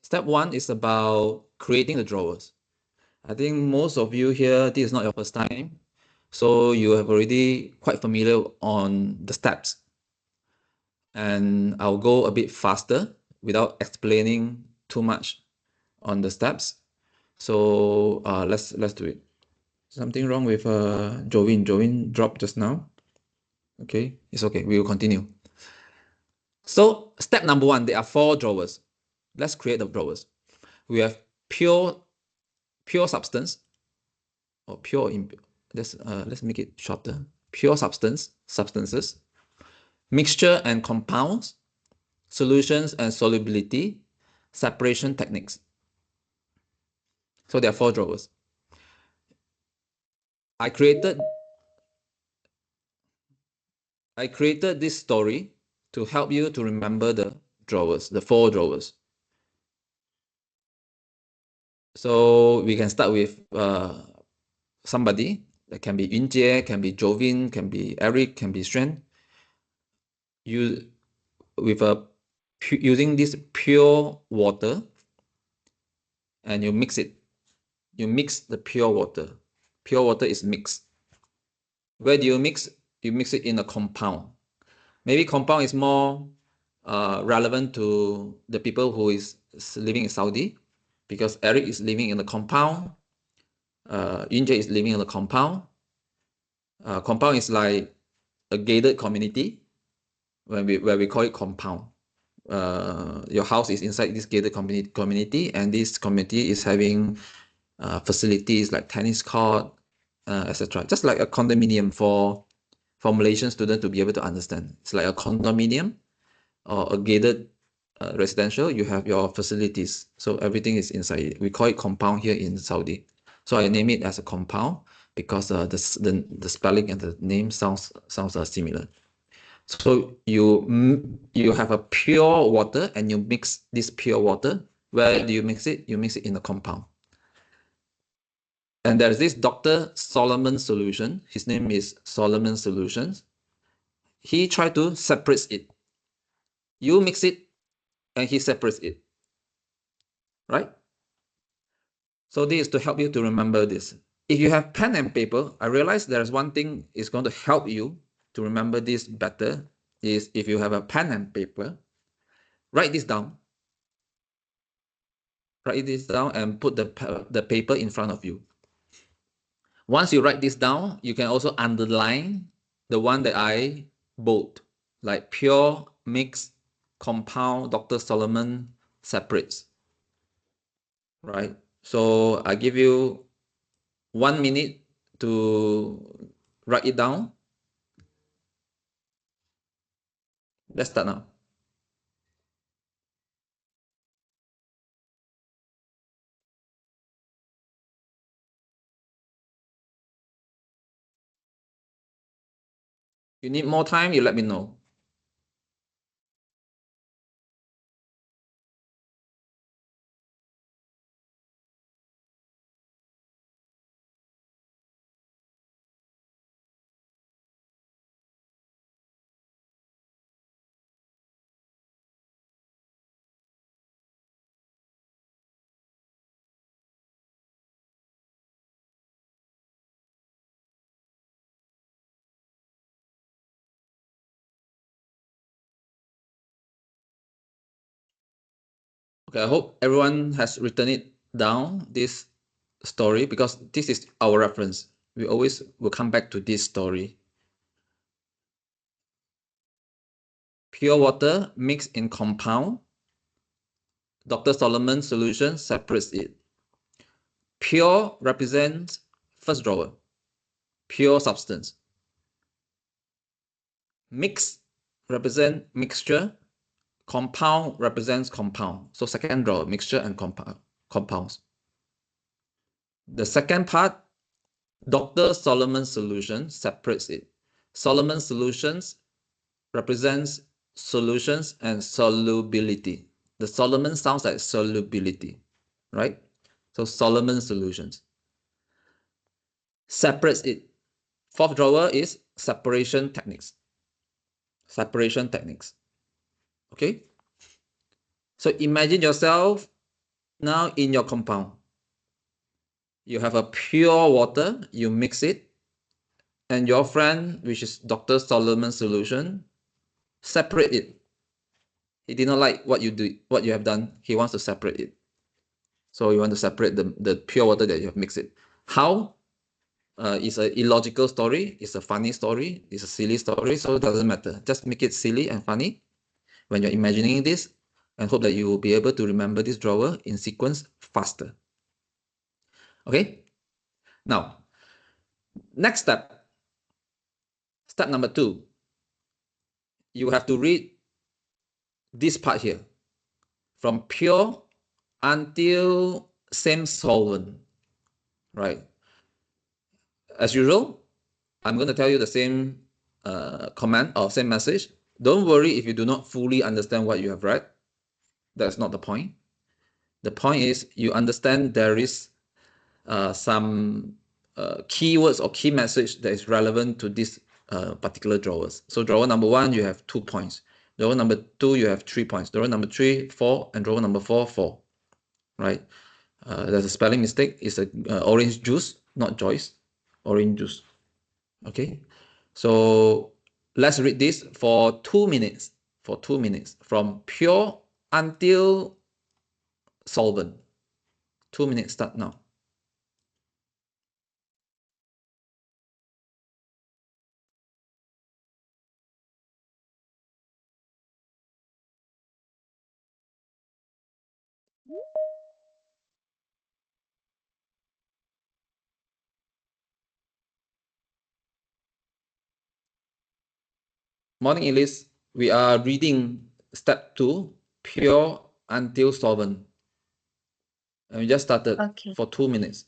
Step 1 is about creating the drawers. I think most of you here, this is not your first time, so you have already quite familiar on the steps. And I'll go a bit faster without explaining too much on the steps. So let's do it. Something wrong with Jovin. Jovin dropped just now. Okay, it's okay. We will continue. So step number 1, there are 4 drawers. Let's create the drawers. We have pure substance, or pure impure. Let's make it shorter. Pure substances, mixture and compounds, solutions and solubility, separation techniques. So there are 4 drawers. I created this story to help you to remember the drawers, the 4 drawers. So we can start with somebody. That can be Yunjie, can be Jovin, can be Eric, can be Xuan. Using this pure water, and you mix it. You mix the pure water. Pure water is mixed. Where do you mix? You mix it in a compound. Maybe compound is more relevant to the people who is living in Saudi, because Eric is living in a compound. Yunjie is living in a compound. Compound is like a gated community, where we call it compound. Your house is inside this gated community, and this community is having facilities like tennis court, etc. Just like a condominium for Malaysian students to be able to understand. It's like a condominium or a gated residential. You have your facilities, so everything is inside it. We call it compound here in Saudi. So I name it as a compound because the spelling and the name sounds similar. So you have a pure water, and you mix this pure water. Where do you mix it? You mix it in a compound. And there's this Dr. Solomon solution. His name is Solomon Solutions. He tried to separate it. You mix it, and he separates it. Right? So this is to help you to remember this. If you have pen and paper, I realize there's one thing is going to help you to remember this better, is if you have a pen and paper, write this down. Write this down and put the paper in front of you. Once you write this down, you can also underline the one that I bold, like pure, mix, compound, Dr. Solomon separates. Right? So I give you 1 minute to write it down. Let's start now. You need more time, you let me know. Okay, I hope everyone has written it down, this story, because this is our reference. We always will come back to this story. Pure water mixed in compound. Dr. Solomon solution separates it. Pure represents first drawer, pure substance. Mix represent mixture. Compound represents compound. So second drawer, mixture and compounds. The second part, Dr. Solomon solution separates it. Solomon solutions represents solutions and solubility. The Solomon sounds like solubility, right? So Solomon solutions separates it. Fourth drawer is separation techniques. Separation techniques. Okay? So imagine yourself Now in your compound, you have a pure water, you mix it, and your friend, which is Dr. Solomon's solution, separate it. He did not like what you have done. He wants to separate it. So you want to separate the pure water that you have mixed it. How? It's an illogical story. It's a funny story. It's a silly story. So it doesn't matter. Just make it silly and funny when you're imagining this, and hope that you will be able to remember this drawer in sequence faster. Okay? Now, next step. Step number 2. You have to read this part here. From pure until same solvent. Right? As usual, I'm going to tell you the same command or same message. Don't worry if you do not fully understand what you have read. That's not the point. The point is you understand there is some keywords or key message that is relevant to this particular drawers. So drawer number 1, you have 2 points. Drawer number 2, you have 3 points. Drawer number 3, 4, and drawer number 4, 4. Right? There's a spelling mistake. It's a orange juice, not Joyce. Orange juice. Okay, so let's read this for 2 minutes. For 2 minutes, from pure until solvent. 2 minutes start now. Morning, Elise. We are reading step 2, pure until solvent. And we just started for 2 minutes.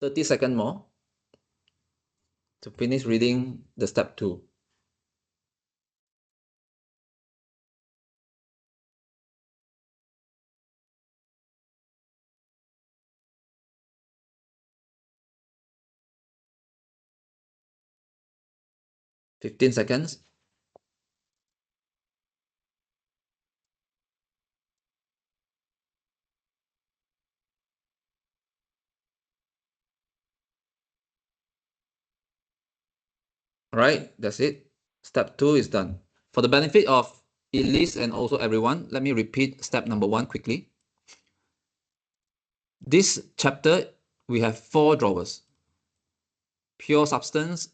"30 seconds more to finish reading the step 2. "15 seconds. All right, that's it. Step 2 is done. For the benefit of Elise and also everyone, let me repeat step number 1 quickly. This chapter, we have 4 drawers. Pure substance,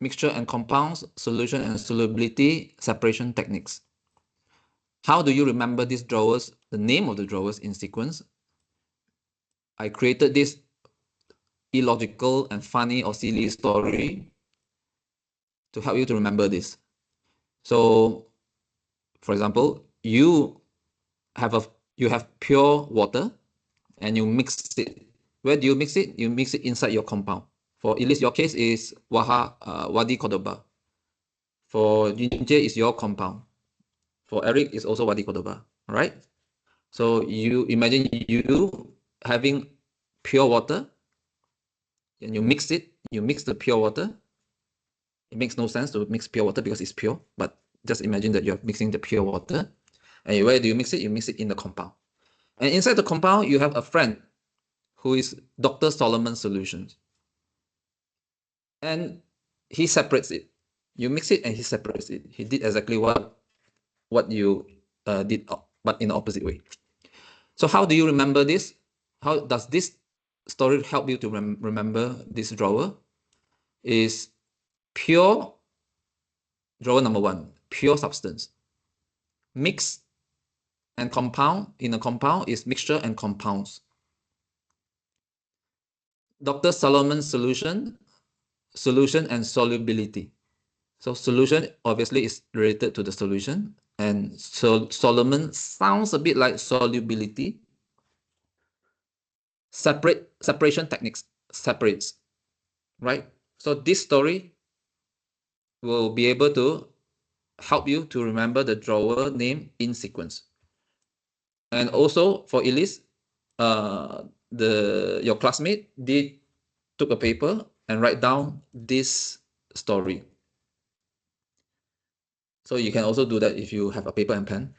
mixture and compounds, solution and solubility, separation techniques. How do you remember these drawers, the name of the drawers in sequence? I created this illogical and funny or silly story to help you to remember this. So, for example, you have pure water and you mix it. Where do you mix it? You mix it inside your compound. For Elise, your case is Wadi Cordoba. For Ginger is your compound. For Eric is also Wadi Cordoba. All right. So you imagine you having pure water and you mix it. You mix the pure water. It makes no sense to mix pure water because it's pure. But just imagine that you're mixing the pure water. And where do you mix it? You mix it in the compound. And inside the compound, you have a friend who is Dr. Solomon's solutions. And he separates it. You mix it and he separates it. He did exactly what you did, but in the opposite way. So how do you remember this? How does this story help you to remember this drawer? Is Pure, drawer number 1, pure substance. Mix and compound, in a compound is mixture and compounds. Dr. Solomon's solution and solubility. So solution obviously is related to the solution, and so Solomon sounds a bit like solubility. Separation techniques, separates, right? So this story will be able to help you to remember the drawer name in sequence. And also for Elise, your classmate took a paper and write down this story. So you can also do that if you have a paper and pen,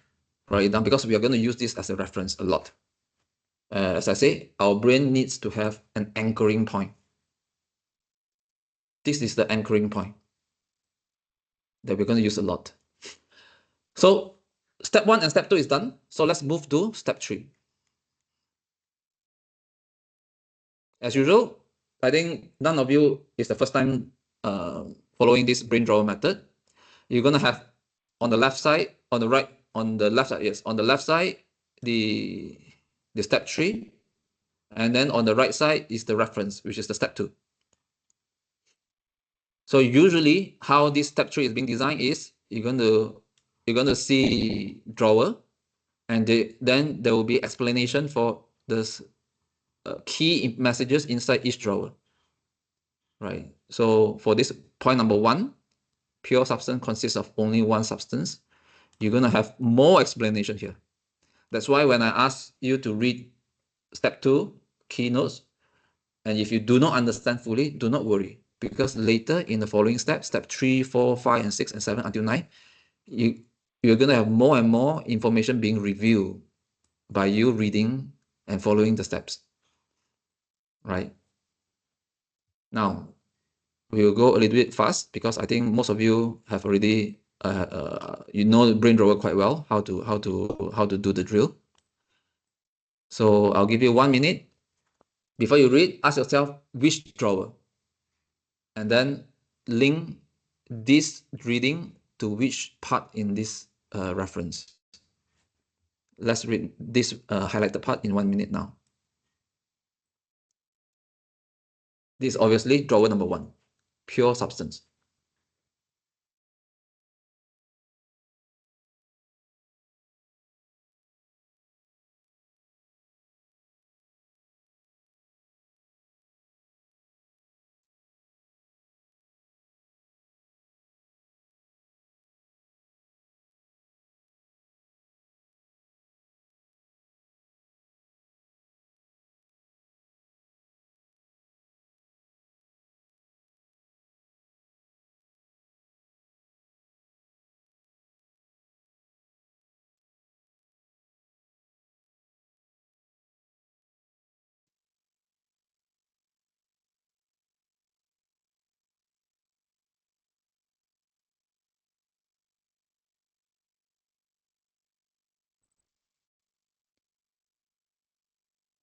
write it down, because we are going to use this as a reference a lot. As I say, our brain needs to have an anchoring point. This is the anchoring point that we're going to use a lot. So step 1 and step 2 is done. So let's move to step 3. As usual, I think none of you is the first time following this brain drawer method. You're going to have on the left side, on the right, on the left side, yes, on the left side, the step 3, and then on the right side is the reference, which is the step 2. So usually how this step 3 is being designed is you're going to see drawer, and then there will be explanation for this key messages inside each drawer, right? So for this point number 1, pure substance consists of only one substance. You're going to have more explanation here. That's why when I ask you to read step 2 keynotes, and if you do not understand fully, do not worry, because later in the following steps, step 3, 4, 5, and 6, and 7 until 9, you're going to have more and more information being revealed by you reading and following the steps, right? Now, we will go a little bit fast because I think most of you have already you know the brain drawer quite well, how to do the drill. So I'll give you 1 minute. Before you read, ask yourself which drawer, and then link this reading to which part in this reference. Let's read this highlighted part in 1 minute now. This is obviously drawer number 1, pure substance.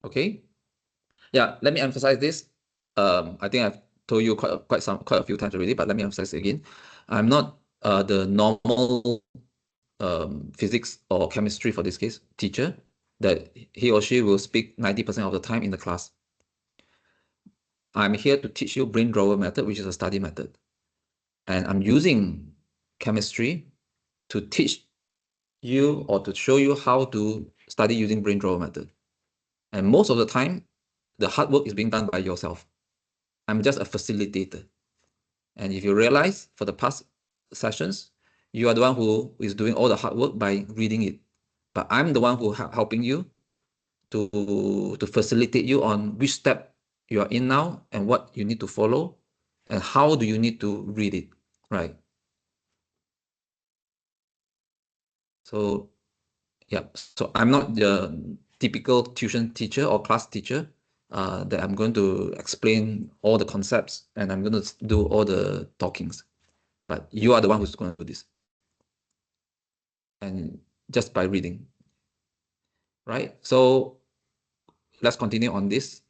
Okay. Yeah, let me emphasize this. I think I've told you quite a few times already, but let me emphasize it again. I'm not the normal physics or chemistry, for this case, teacher, that he or she will speak 90% of the time in the class. I'm here to teach you brain drawer method, which is a study method. And I'm using chemistry to teach you or to show you how to study using brain drawer method. And most of the time, the hard work is being done by yourself. I'm just a facilitator. And if you realize for the past sessions, you are the one who is doing all the hard work by reading it. But I'm the one who helping you to facilitate you on which step you are in now and what you need to follow and how do you need to read it, right? So yeah, so I'm not the typical tuition teacher or class teacher that I'm going to explain all the concepts and I'm going to do all the talkings. But you are the one who's going to do this. And just by reading, right? So let's continue on this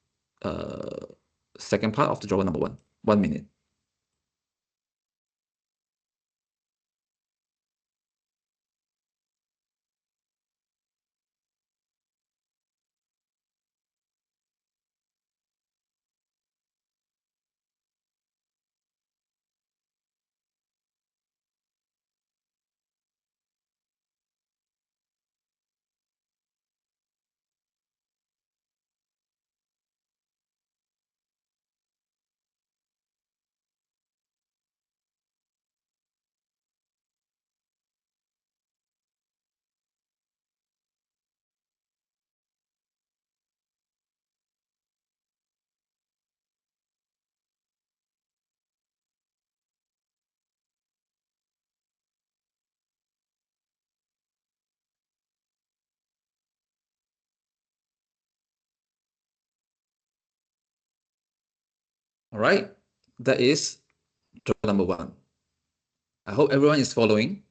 second part of the drawer number 1. 1 minute. All right, that is draw number 1. I hope everyone is following.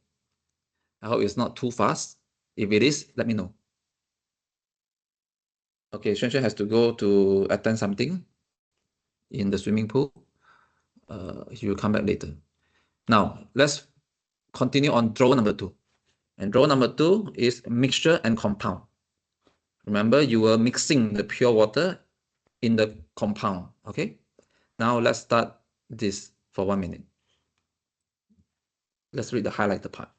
I hope it's not too fast. If it is, let me know. Okay, Xuan Xuan has to go to attend something in the swimming pool. He will come back later. Now, let's continue on draw number 2. And draw number 2 is mixture and compound. Remember, you were mixing the pure water in the compound. Okay, now let's start this for 1 minute. Let's read the highlighted part.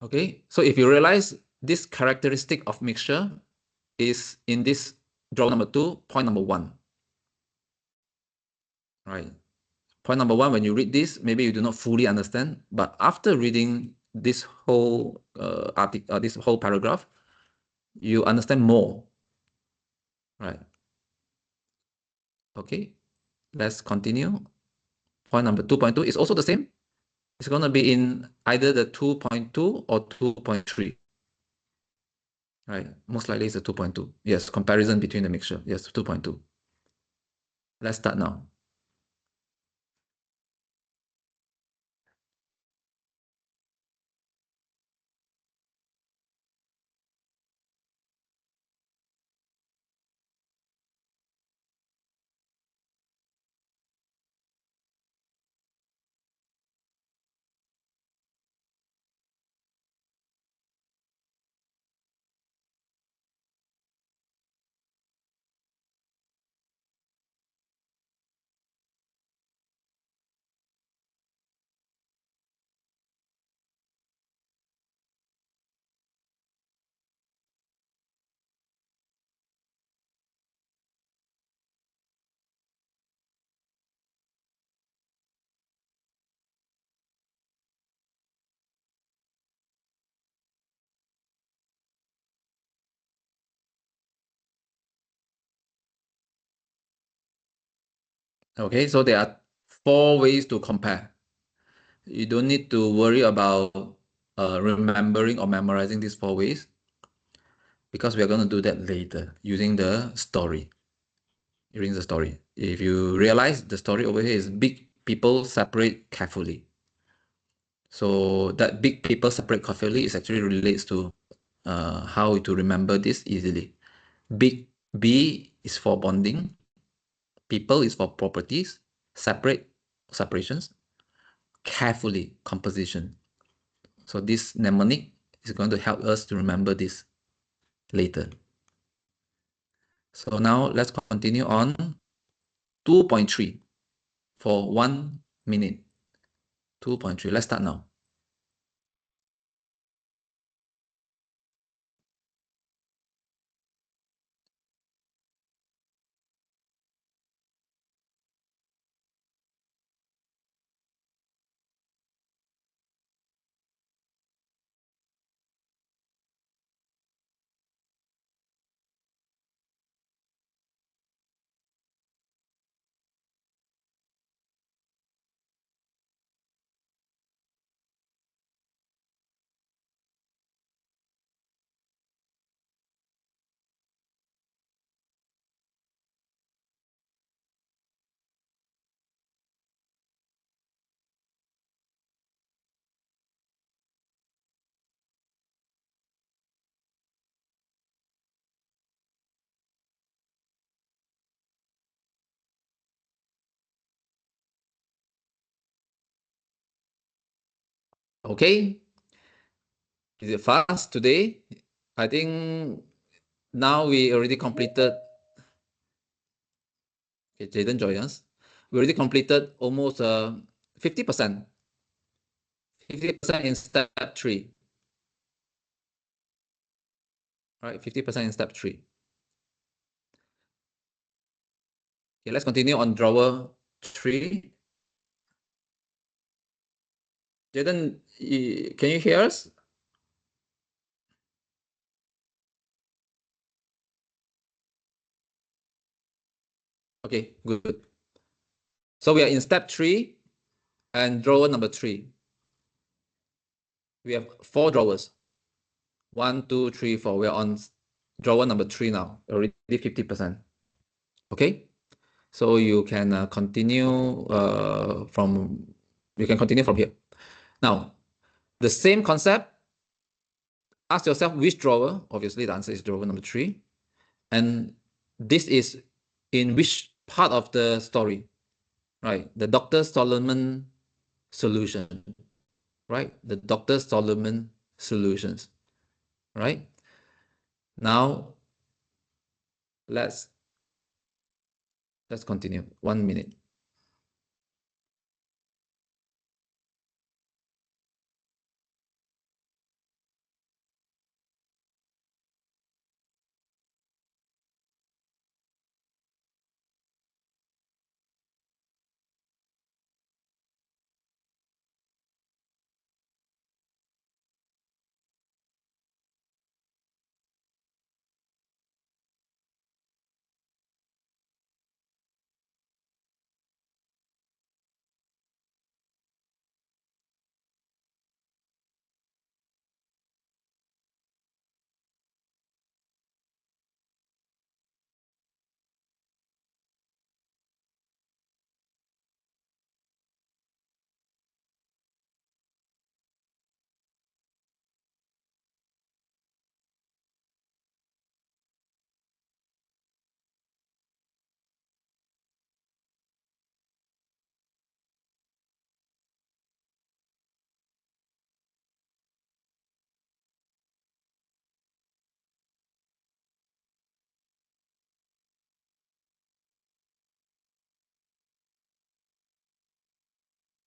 Okay, so if you realize this characteristic of mixture is in this draw number 2, point number 1. Right. Point number 1, when you read this, maybe you do not fully understand, but after reading this whole article, this whole paragraph, you understand more. Right. Okay, let's continue. Point number 2.2 is also the same. It's going to be in either the 2.2 or 2.3. Right, most likely it's a 2.2. Yes, comparison between the mixture. Yes, 2.2. Let's start now. Okay, so there are 4 ways to compare. You don't need to worry about remembering or memorizing these 4 ways, because we are going to do that later using the story. If you realize, the story over here is big people separate carefully. So that big people separate carefully is actually relates to how to remember this easily. Big B is for bonding, people is for properties, separations, carefully composition. So this mnemonic is going to help us to remember this later. So now let's continue on 2.3 for 1 minute. 2.3, let's start now. Okay, is it fast today? I think now we already completed. Okay, Jaden join us. We already completed almost 50%. 50% in step 3. Right, 50% in step 3. Okay, let's continue on drawer 3. Jaden, can you hear us? Okay, good. So we are in step 3 and drawer number 3. We have 4 drawers. 1, 2, 3, 4. We are on drawer number 3 now, already 50%. Okay, so you can continue from here. Now, the same concept. Ask yourself which drawer. Obviously, the answer is drawer number 3. And this is in which part of the story, right? The Dr. Solomon solution, right? The Dr. Solomon solutions, right? Now, let's continue. 1 minute.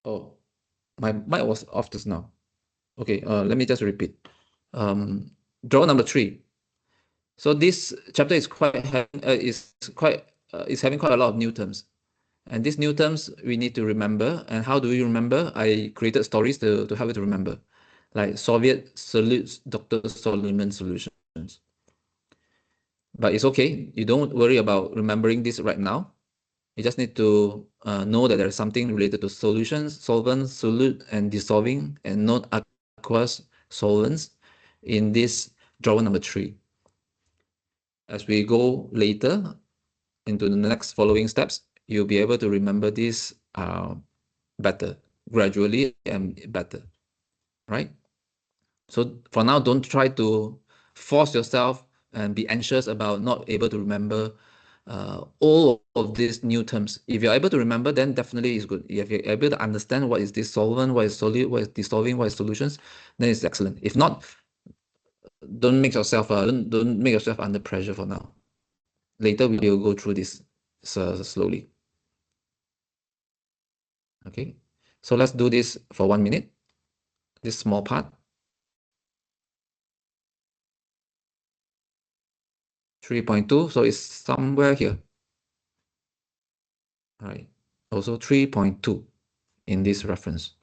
Oh, my mic was off just now. Okay, let me just repeat. Drawer number 3. So this chapter is having quite a lot of new terms. And these new terms we need to remember. And how do we remember? I created stories to help you to remember. Like Soviet salutes Dr. Solomon solutions. But it's okay. You don't worry about remembering this right now. You just need to know that there's something related to solutions, solvents, solute, and dissolving, and not aqueous solvents in this drawer number 3. As we go later into the next following steps, you'll be able to remember this better, gradually and better, right? So for now, don't try to force yourself and be anxious about not able to remember all of these new terms. If you're able to remember, then definitely it's good. If you're able to understand what is this solvent, what is solute, what is dissolving, what is solutions, then it's excellent. If not, don't make yourself under pressure for now. Later we will go through this slowly. Okay, so let's do this for 1 minute. This small part. 3.2, so it's somewhere here. All right, also 3.2 in this reference.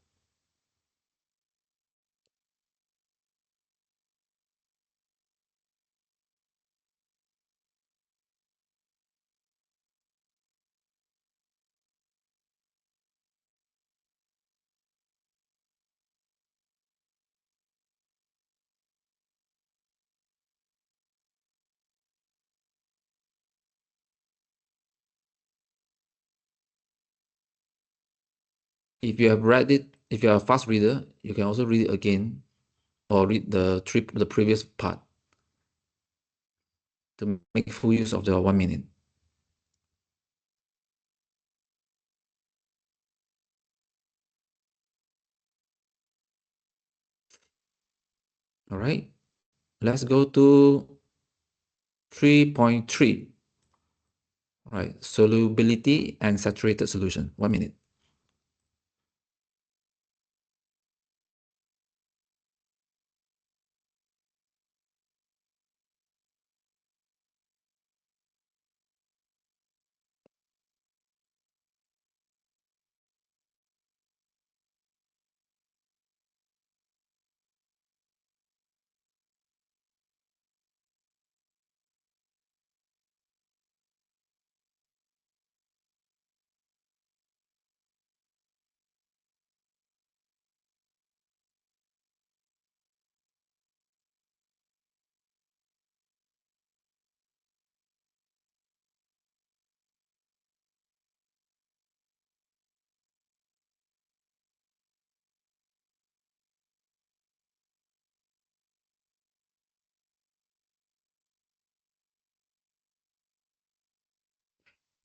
If you have read it, if you're a fast reader, you can also read it again or read the previous part to make full use of the 1 minute. All right, let's go to 3.3. All right, solubility and saturated solution. 1 minute.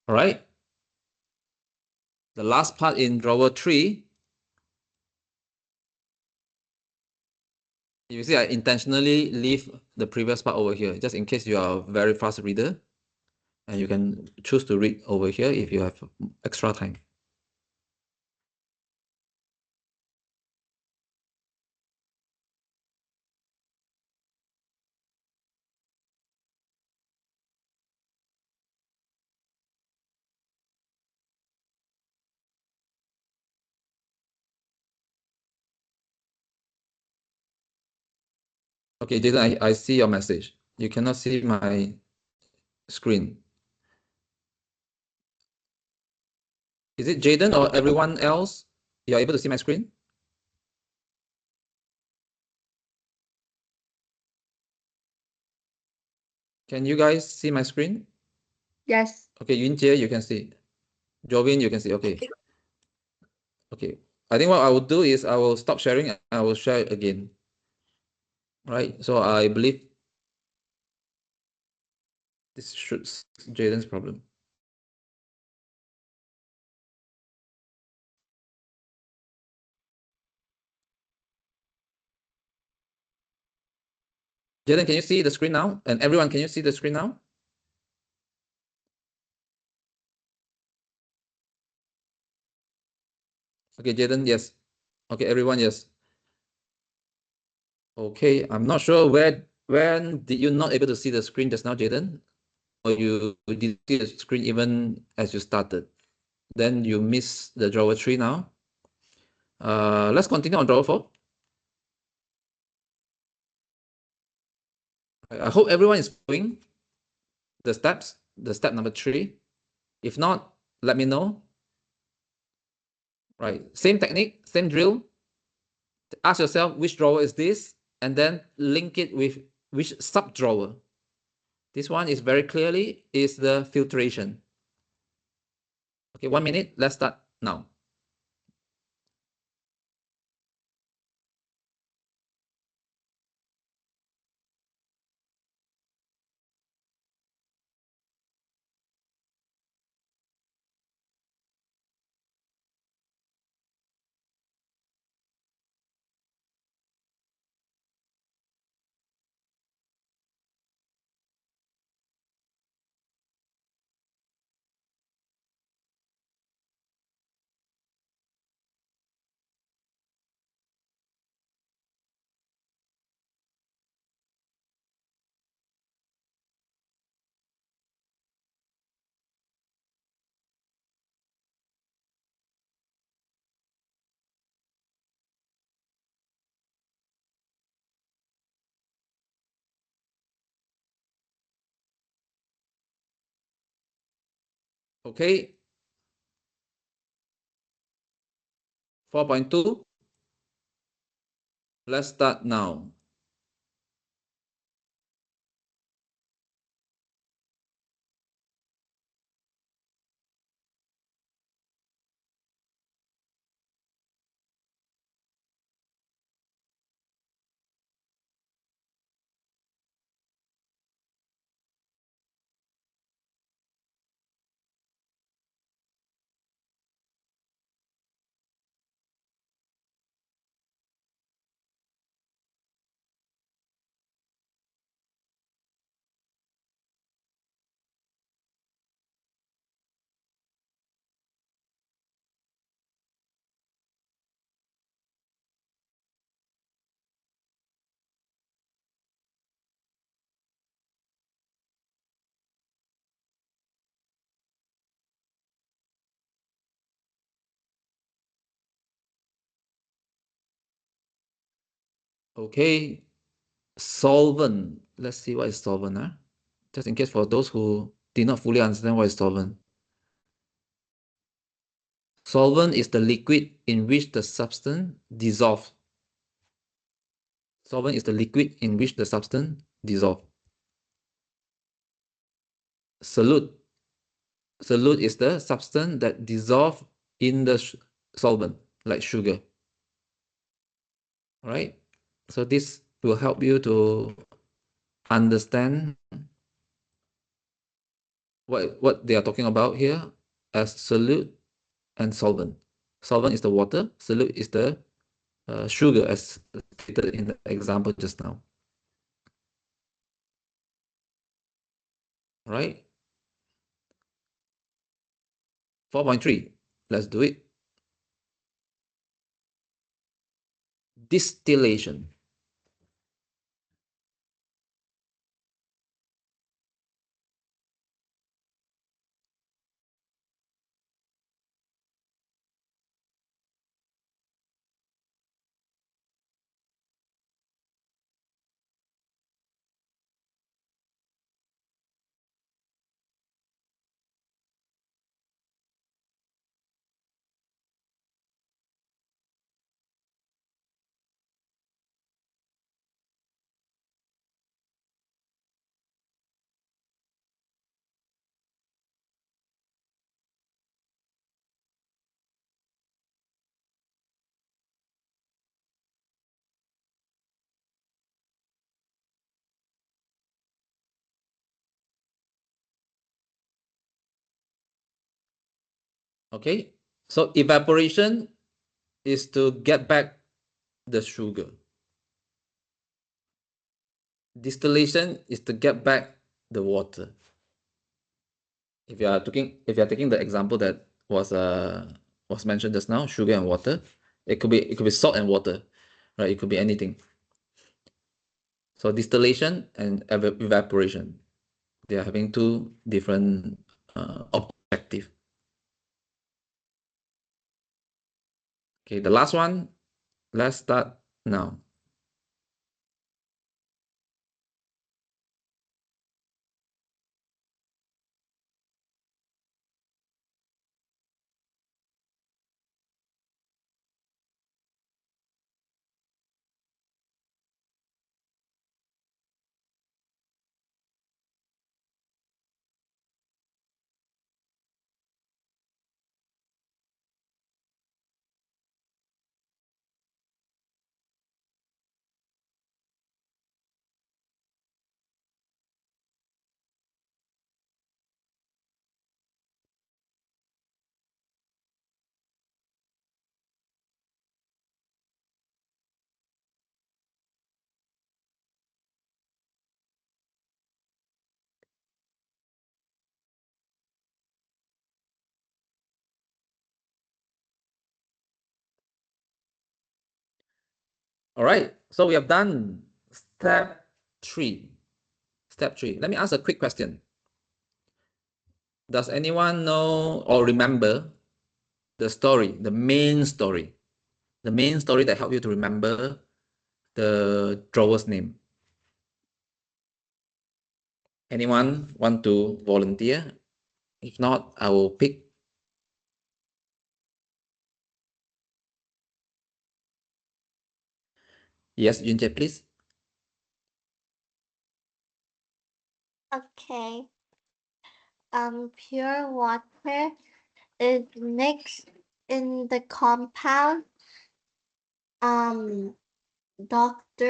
All right. The last part in drawer 3. You see, I intentionally leave the previous part over here, just in case you are a very fast reader, and you can choose to read over here if you have extra time. Okay, Jason, I see your message. You cannot see my screen. Is it Jaden or everyone else? You are able to see my screen? Can you guys see my screen? Yes. Okay, Yunjie, you can see. Jovin, you can see. Okay. Okay. I think what I will do is I will stop sharing and I will share it again. Right. So I believe this should Jaden's problem. Jaden, can you see the screen now? And everyone, can you see the screen now? Okay, Jaden, yes. Okay, everyone, yes. Okay, I'm not sure when did you not able to see the screen just now, Jaden? Or you did see the screen even as you started? Then you miss the drawer 3 now. Let's continue on drawer 4. I hope everyone is following the steps, the step number 3. If not, let me know. Right, same technique, same drill. Ask yourself which drawer is this, and then link it with which sub drawer. This one is very clearly is the filtration. Okay, 1 minute. Let's start now. Okay, 4.2. Let's start now. Okay, solvent. Let's see what is solvent. Just in case for those who did not fully understand what is solvent. Solvent is the liquid in which the substance dissolves. Solvent is the liquid in which the substance dissolves. Solute. Solute is the substance that dissolves in the solvent, like sugar. All right. So this will help you to understand what they are talking about here as solute and solvent. Solvent is the water. Solute is the sugar, as stated in the example just now. All right. 4.3. Let's do it. Distillation. Okay. So evaporation is to get back the sugar. Distillation is to get back the water. If you are taking the example that was mentioned just now, sugar and water, it could be salt and water, right? It could be anything. So distillation and evaporation, they are having two different objective. Okay, the last one, let's start now. All right, so we have done step 3. Step 3. Let me ask a quick question. Does anyone know or remember the story, the main story that helped you to remember the drawer's name? Anyone want to volunteer? If not, I will pick. Yes, Yunje, please. Okay. Pure water is mixed in the compound. Doctor.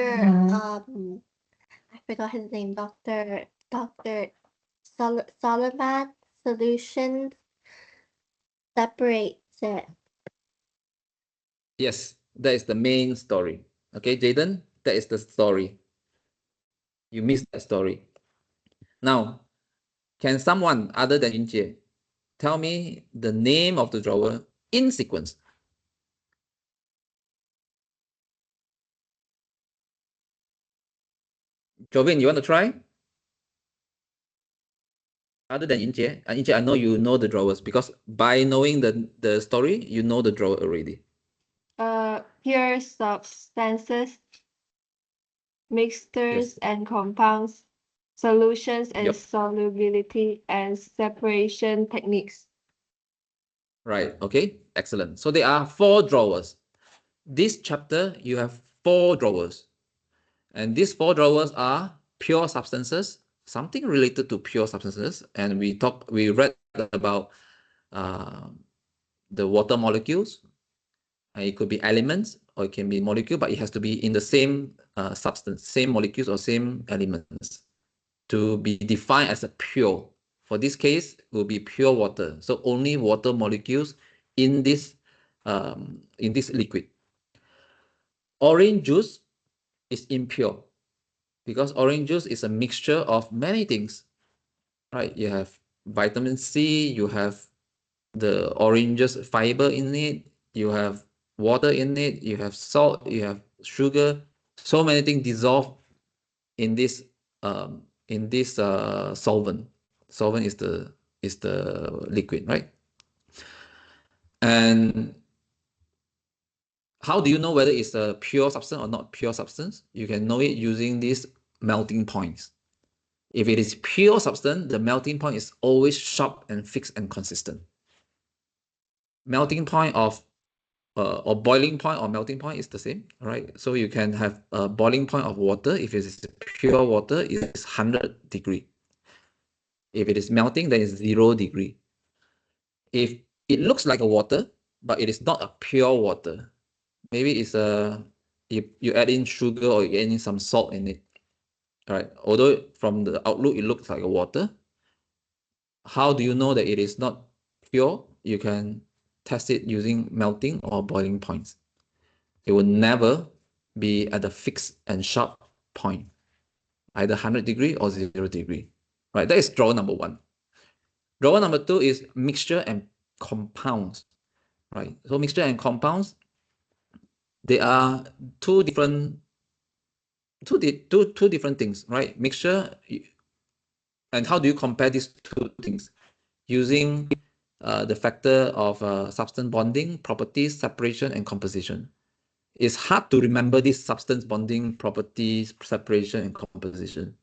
I forgot his name. Doctor Solomon Solutions separates it. Yes, that is the main story. Okay, Jaden, that is the story. You missed that story. Now, can someone other than Yunjie tell me the name of the drawer in sequence? Jovin, you want to try? Other than Yunjie, Yunjie, I know you know the drawers because by knowing the story, you know the drawer already. Pure substances. mixtures and compounds, solutions and Yep. solubility, and separation techniques. Right. Okay. Excellent. So there are 4 drawers. This chapter, you have 4 drawers. And these 4 drawers are pure substances, something related to pure substances. And we read about uh, the water molecules. It could be elements or it can be molecule, but it has to be in the same substance, same molecules or same elements to be defined as a pure. For this case, it will be pure water. So only water molecules in this liquid. Orange juice is impure because orange juice is a mixture of many things, right? You have vitamin C, you have the orange's fiber in it, you have water in it, you have salt, you have sugar, so many things dissolve in this solvent. Solvent is the liquid, right? And how do you know whether it's a pure substance or not pure substance? You can know it using these melting points. If it is pure substance, the melting point is always sharp and fixed and consistent. Melting point of or boiling point or melting point is the same, right? So you can have a boiling point of water. If it is pure water, it is 100 degree. If it is melting, then it's 0 degree. If it looks like a water, but it is not a pure water, maybe it's you add in sugar or you add in some salt in it, right? Although from the outlook it looks like a water, how do you know that it is not pure? You can test it using melting or boiling points. It will never be at a fixed and sharp point, either 100 degree or 0 degree, right? That is drawer number 1. Drawer number 2 is mixture and compounds, right? So mixture and compounds, they are two different things, right? Mixture, and how do you compare these two things? Using the factor of substance bonding, properties, separation, and composition. It's hard to remember these substance bonding, properties, separation, and composition.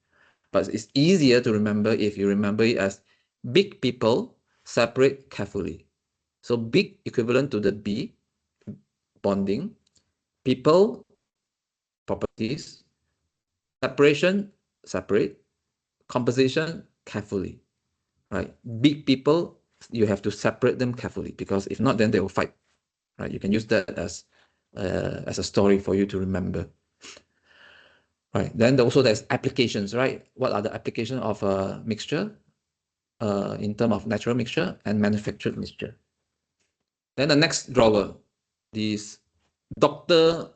But it's easier to remember if you remember it as big people separate carefully. So big equivalent to the B, bonding, people, properties, separation, separate, composition, carefully, right? Big people, you have to separate them carefully because if not, then they will fight, right? You can use that as a story for you to remember. Right. Then also there's applications, right? What are the applications of a mixture in terms of natural mixture and manufactured mixture? Then the next drawer, these Dr.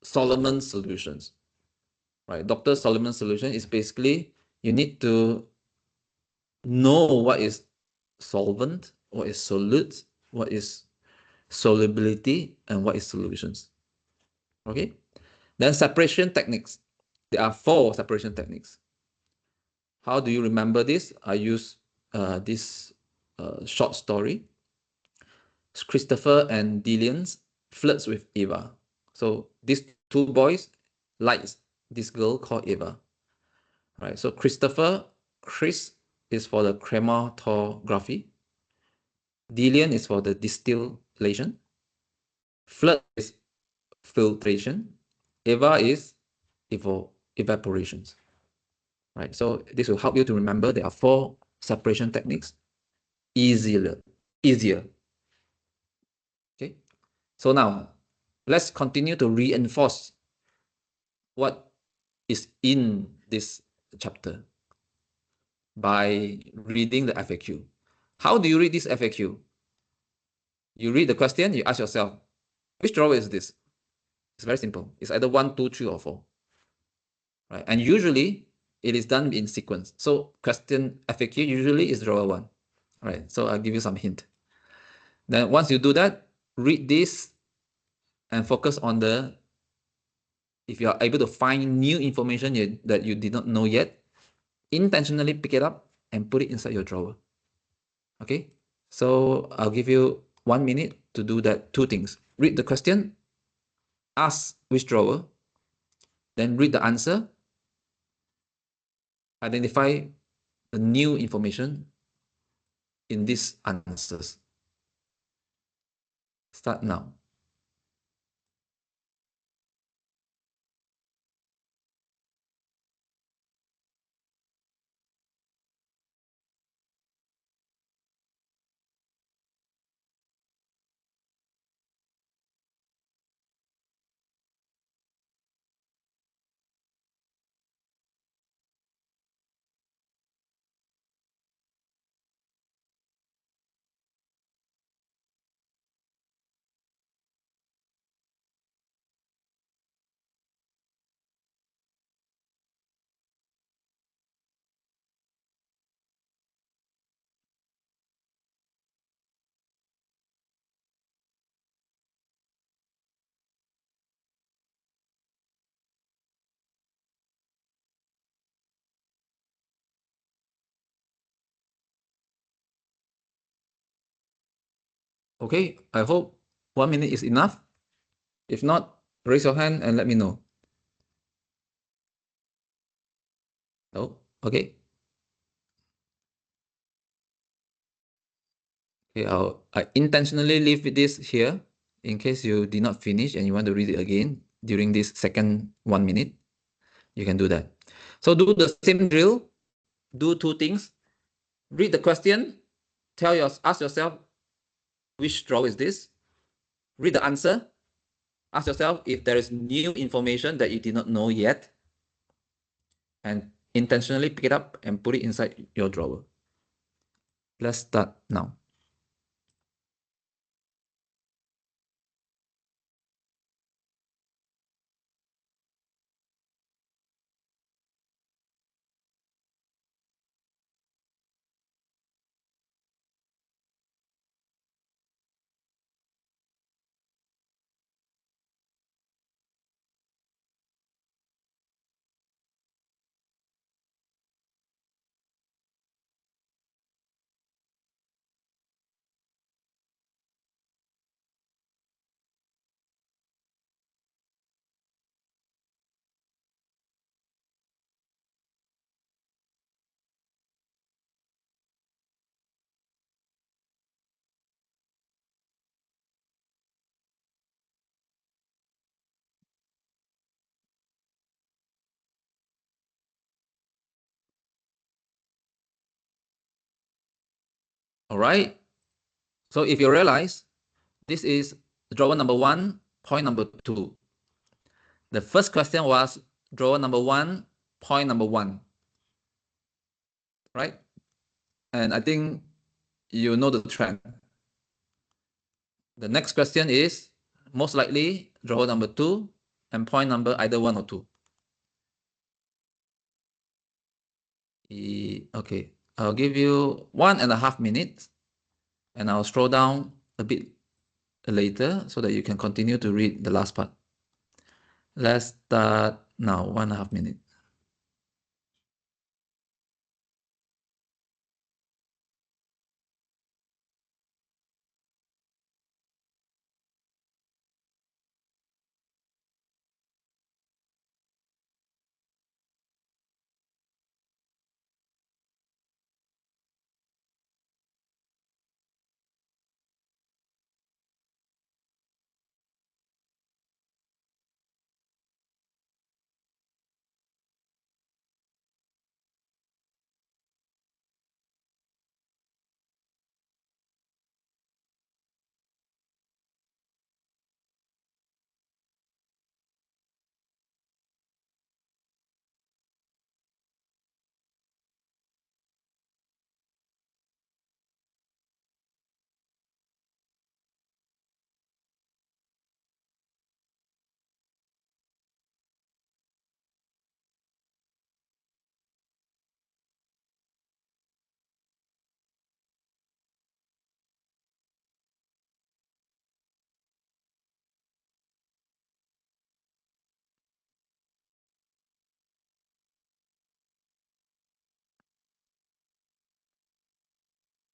Solomon solutions, right? Dr. Solomon solution is basically you need to know what is solvent, what is solute, what is solubility, and what is solutions. Okay. Then separation techniques. There are 4 separation techniques. How do you remember this? I use this short story. Christopher and Dillian flirts with Eva. So these 2 boys likes this girl called Eva. Right. So Chris is for the chromatography. Dillian is for the distillation. Flirt is filtration. Eva is evaporations. Right. So this will help you to remember there are 4 separation techniques. Easier. Okay. So now let's continue to reinforce what is in this chapter by reading the FAQ. How do you read this FAQ? You read the question, you ask yourself, which drawer is this? It's very simple. It's either 1, 2, 3, or 4. Right? And usually it is done in sequence. So question FAQ usually is drawer 1. Right? So I'll give you some hint. Then once you do that, read this and focus on if you are able to find new information that you did not know yet, intentionally pick it up and put it inside your drawer. Okay? So I'll give you 1 minute to do that 2 things. Read the question, ask which drawer, Then read the answer. Identify the new information in these answers. Start now. Okay, I hope 1 minute is enough. If not, raise your hand and let me know. Oh, okay. Okay, I intentionally leave this here in case you did not finish and you want to read it again during this second 1 minute. You can do that. So do the same drill. Do two things. Read the question. Ask yourself, which draw is this? Read the answer. Ask yourself if there is new information that you did not know yet. And intentionally pick it up and put it inside your drawer. Let's start now. All right. So if you realize, this is drawer number 1, point number 2. The first question was drawer number 1, point number 1. Right? And I think you know the trend. The next question is most likely drawer number 2 and point number either 1 or 2. Okay, I'll give you 1.5 minutes and I'll scroll down a bit later so that you can continue to read the last part. Let's start now, 1.5 minutes.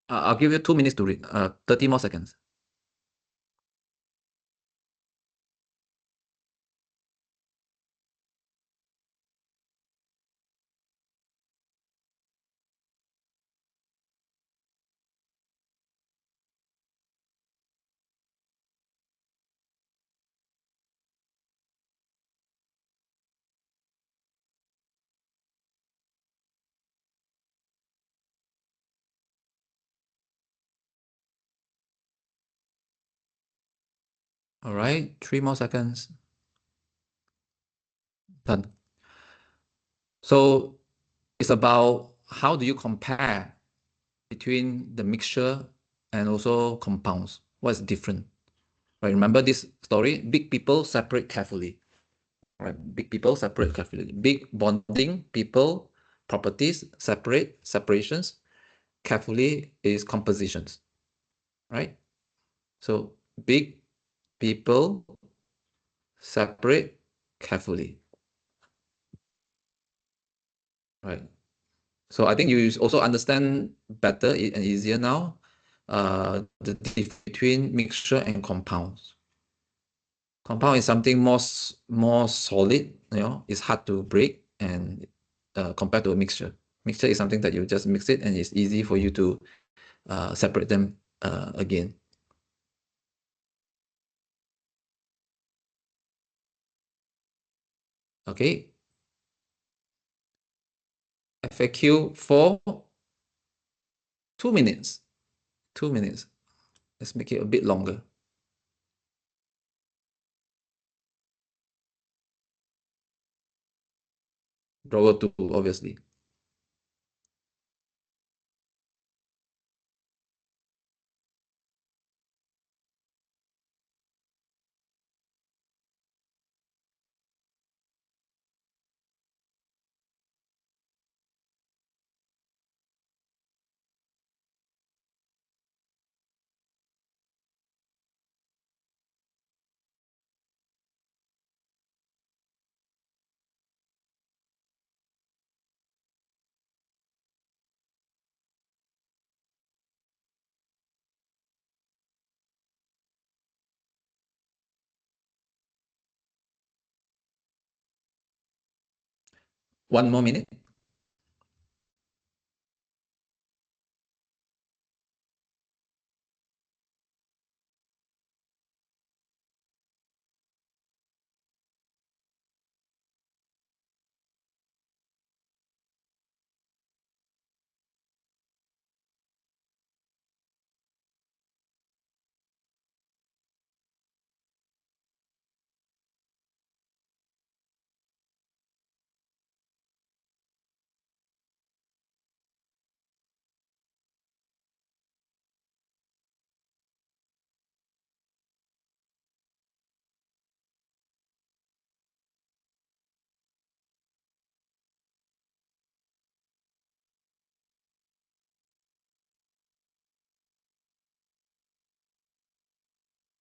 I'll give you 2 minutes to read, 30 more seconds. All right, 3 more seconds. Done. So it's about how do you compare between the mixture and also compounds. What's different? Right, remember this story? Big people separate carefully. Right, big people separate carefully. Big bonding people, properties, separations. Carefully is compositions. Right? So big people separate carefully. Right. So I think you also understand better and easier now the difference between mixture and compounds. Compound is something more solid, it's hard to break, and compared to a mixture. Mixture is something that you just mix it and it's easy for you to separate them again. Okay. FAQ for 2 minutes. 2 minutes. Let's make it a bit longer. Drawer 2, obviously. One more minute.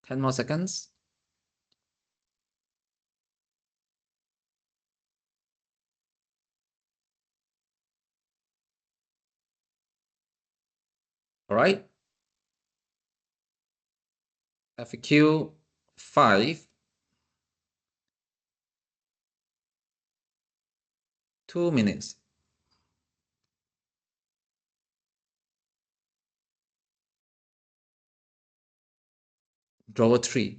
Ten more seconds. All right. FAQ 5. 2 minutes. Drawer 3.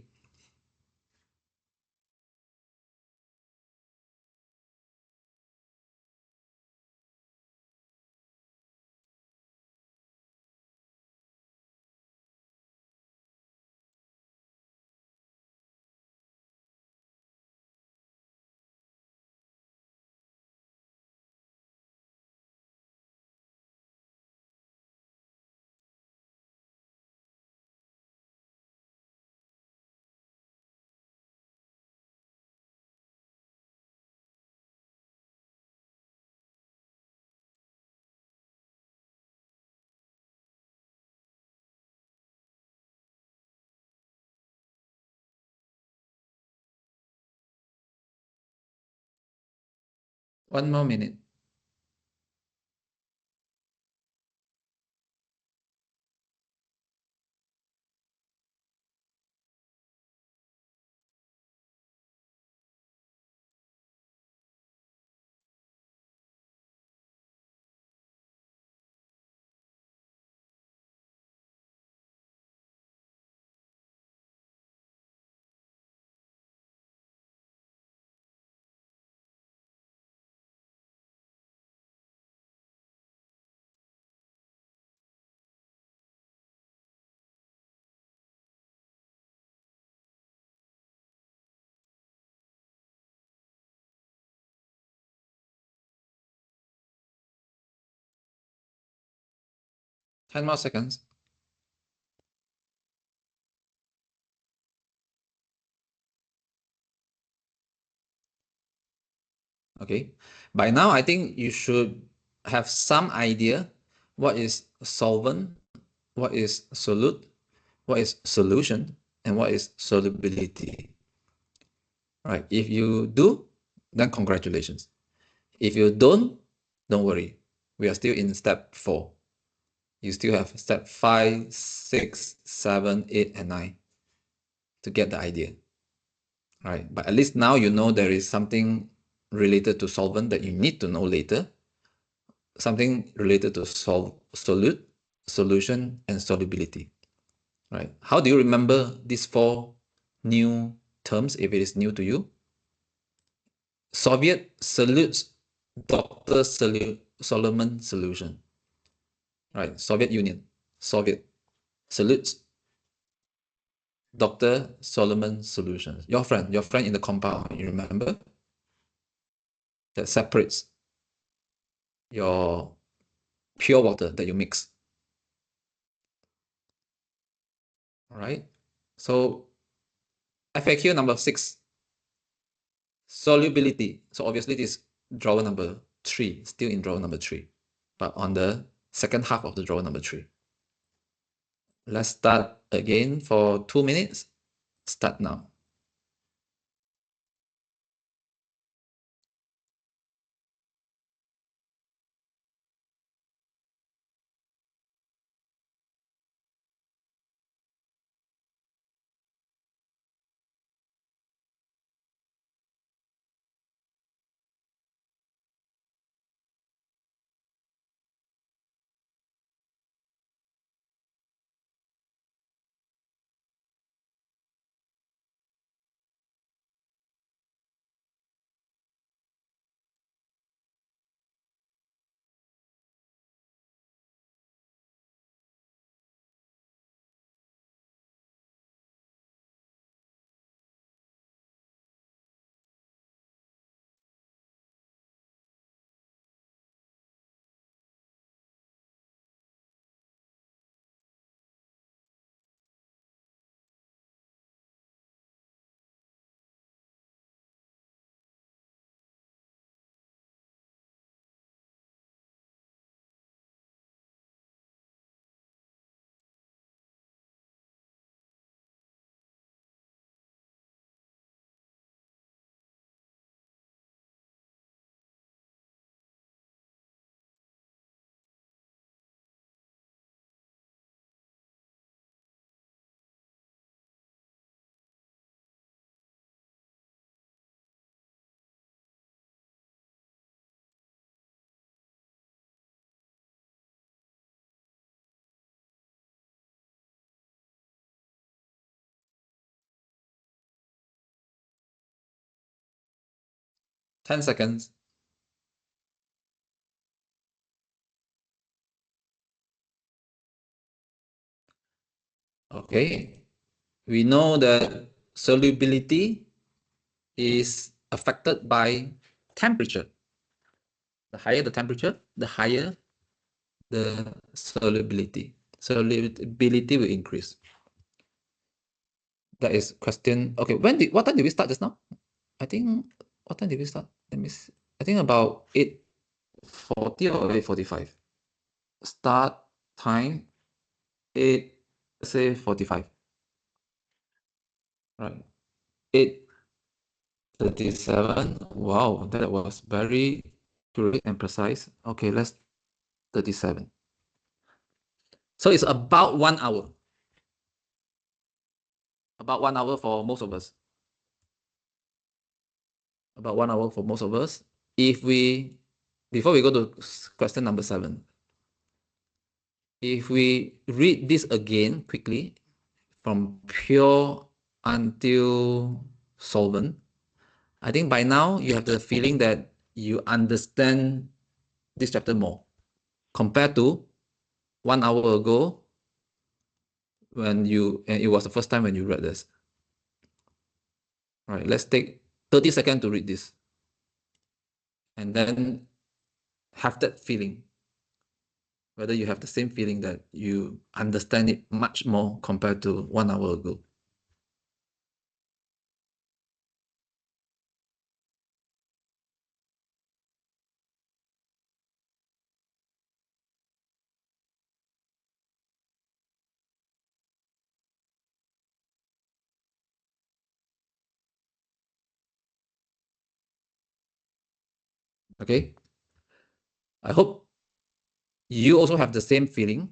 One more minute. 10 more seconds. Okay, by now I think you should have some idea what is solvent, what is solute, what is solution, and what is solubility. Right, if you do, then congratulations. If you don't worry. We are still in step 4. You still have step 5, 6, 7, 8, and 9 to get the idea. Right, but at least now you know there is something related to solvent that you need to know later. Something related to solute, solution, and solubility. Right, how do you remember these 4 new terms if it is new to you? Soviet salutes Dr. Solomon solution. Right, Soviet Union, Soviet salutes Dr. Solomon solutions. Your friend in the compound, you remember? That separates your pure water that you mix. All right. So FAQ number 6, solubility. So obviously this drawer number 3, still in drawer number 3, but on the second half of the drawer number 3. Let's start again for 2 minutes. Start now. Ten seconds. Okay. We know that solubility is affected by temperature. The higher the temperature, the higher the solubility. Solubility will increase. That is question. Okay, what time did we start just now? I think, what time did we start? Let me see. I think about 8:40 or 8:45. Start time 8, say 45. Right. 8:37. Wow, that was very accurate and precise. Okay, let's 37. So it's about 1 hour. About 1 hour for most of us. About 1 hour for most of us. If we, before we go to question number 7, if we read this again quickly from pure until solvent, I think by now you have the feeling that you understand this chapter more compared to 1 hour ago when and it was the first time when you read this. All right, let's take 30 seconds to read this and then have that feeling. whether you have the same feeling that you understand it much more compared to 1 hour ago. Okay, I hope you also have the same feeling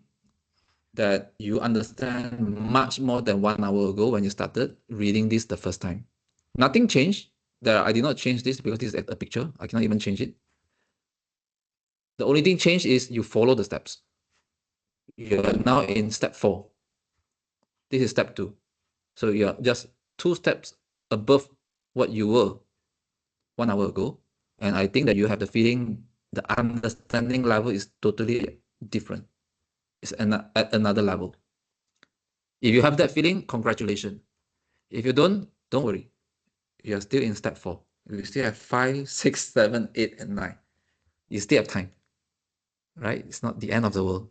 that you understand much more than 1 hour ago when you started reading this the first time. Nothing changed. I did not change this because this is a picture. I cannot even change it. The only thing changed is you follow the steps. You are now in step 4. This is step 2. So you are just 2 steps above what you were 1 hour ago. And I think that you have the feeling the understanding level is totally different. It's at another level. If you have that feeling, congratulations. If you don't worry. You are still in step 4. You still have 5, 6, 7, 8, and 9. You still have time, right? It's not the end of the world.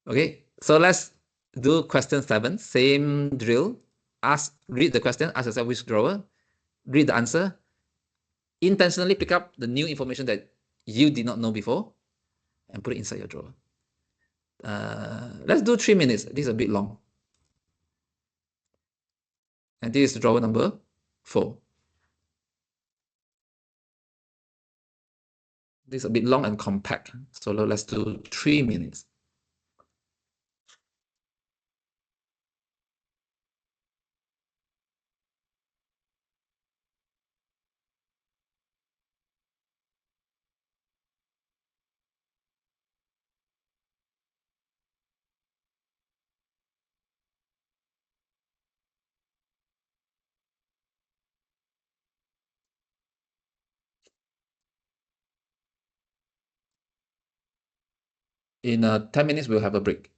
Okay, so let's do question 7. Same drill. Read the question, ask yourself which drawer, read the answer, intentionally pick up the new information that you did not know before, and put it inside your drawer. Let's do 3 minutes. This is a bit long. And this is drawer number 4. This is a bit long and compact. So let's do 3 minutes. In 10 minutes, we'll have a break.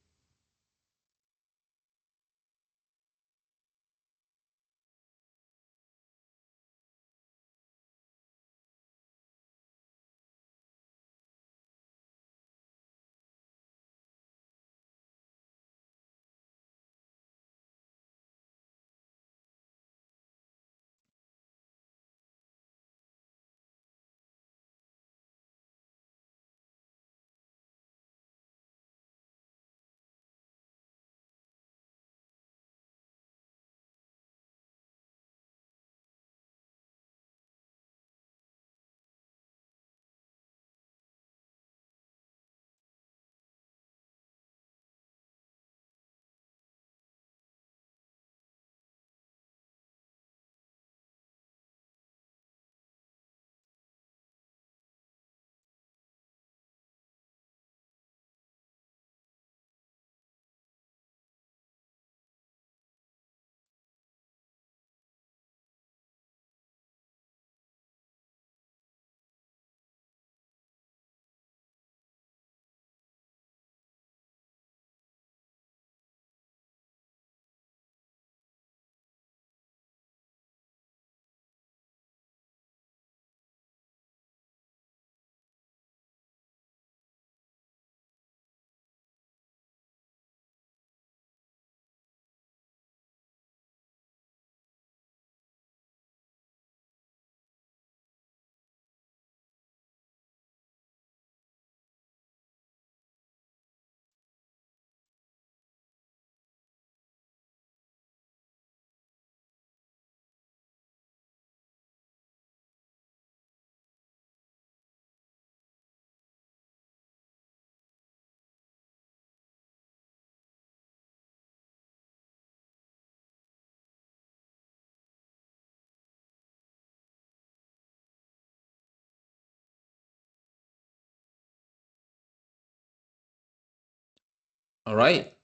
All right.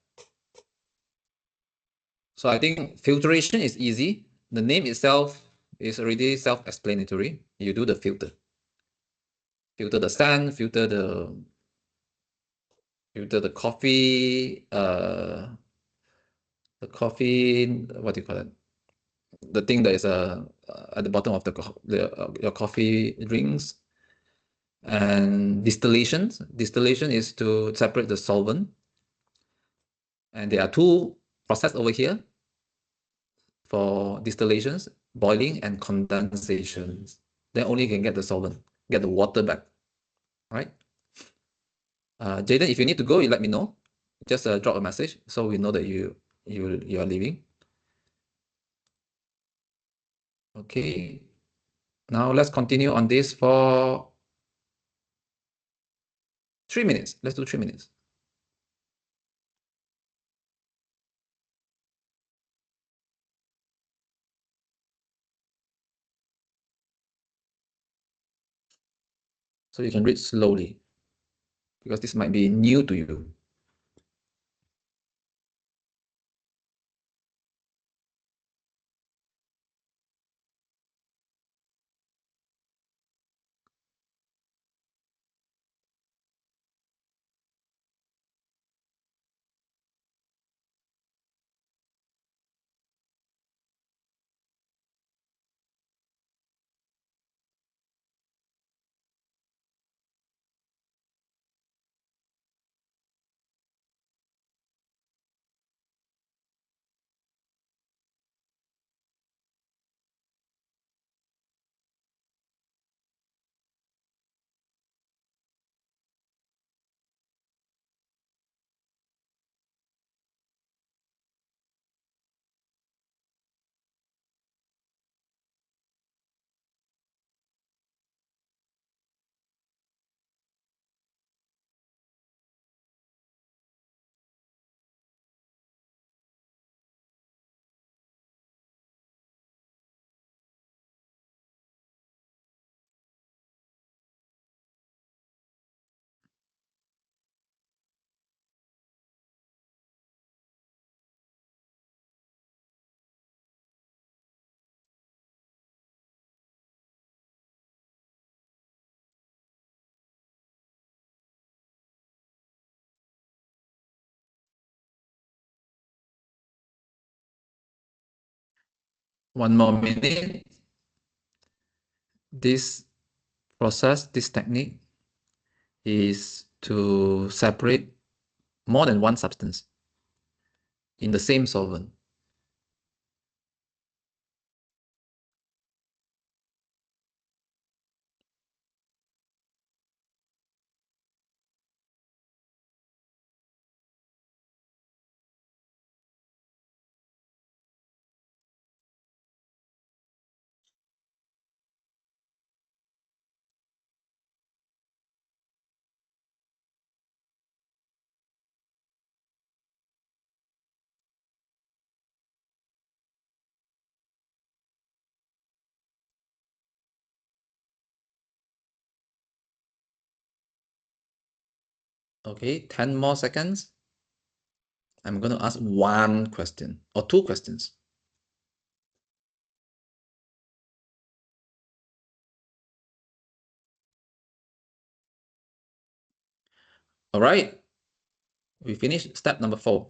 So I think filtration is easy. The name itself is already self-explanatory. You do the filter. Filter the sand, filter the coffee, what do you call it? The thing that is at the bottom of your coffee drinks. And distillation is to separate the solvent. And there are two processes over here for distillations, boiling and condensations. Then only you can get the solvent, get the water back, right? Jaden, if you need to go, you let me know. Just drop a message so we know that you are leaving. Okay. Now let's continue on this for 3 minutes. Let's do 3 minutes. So you can read slowly because this might be new to you. One more minute. This process, this technique is to separate more than one substance in the same solvent. Okay, 10 more seconds. I'm going to ask one question or two questions. All right, we finished step number 4.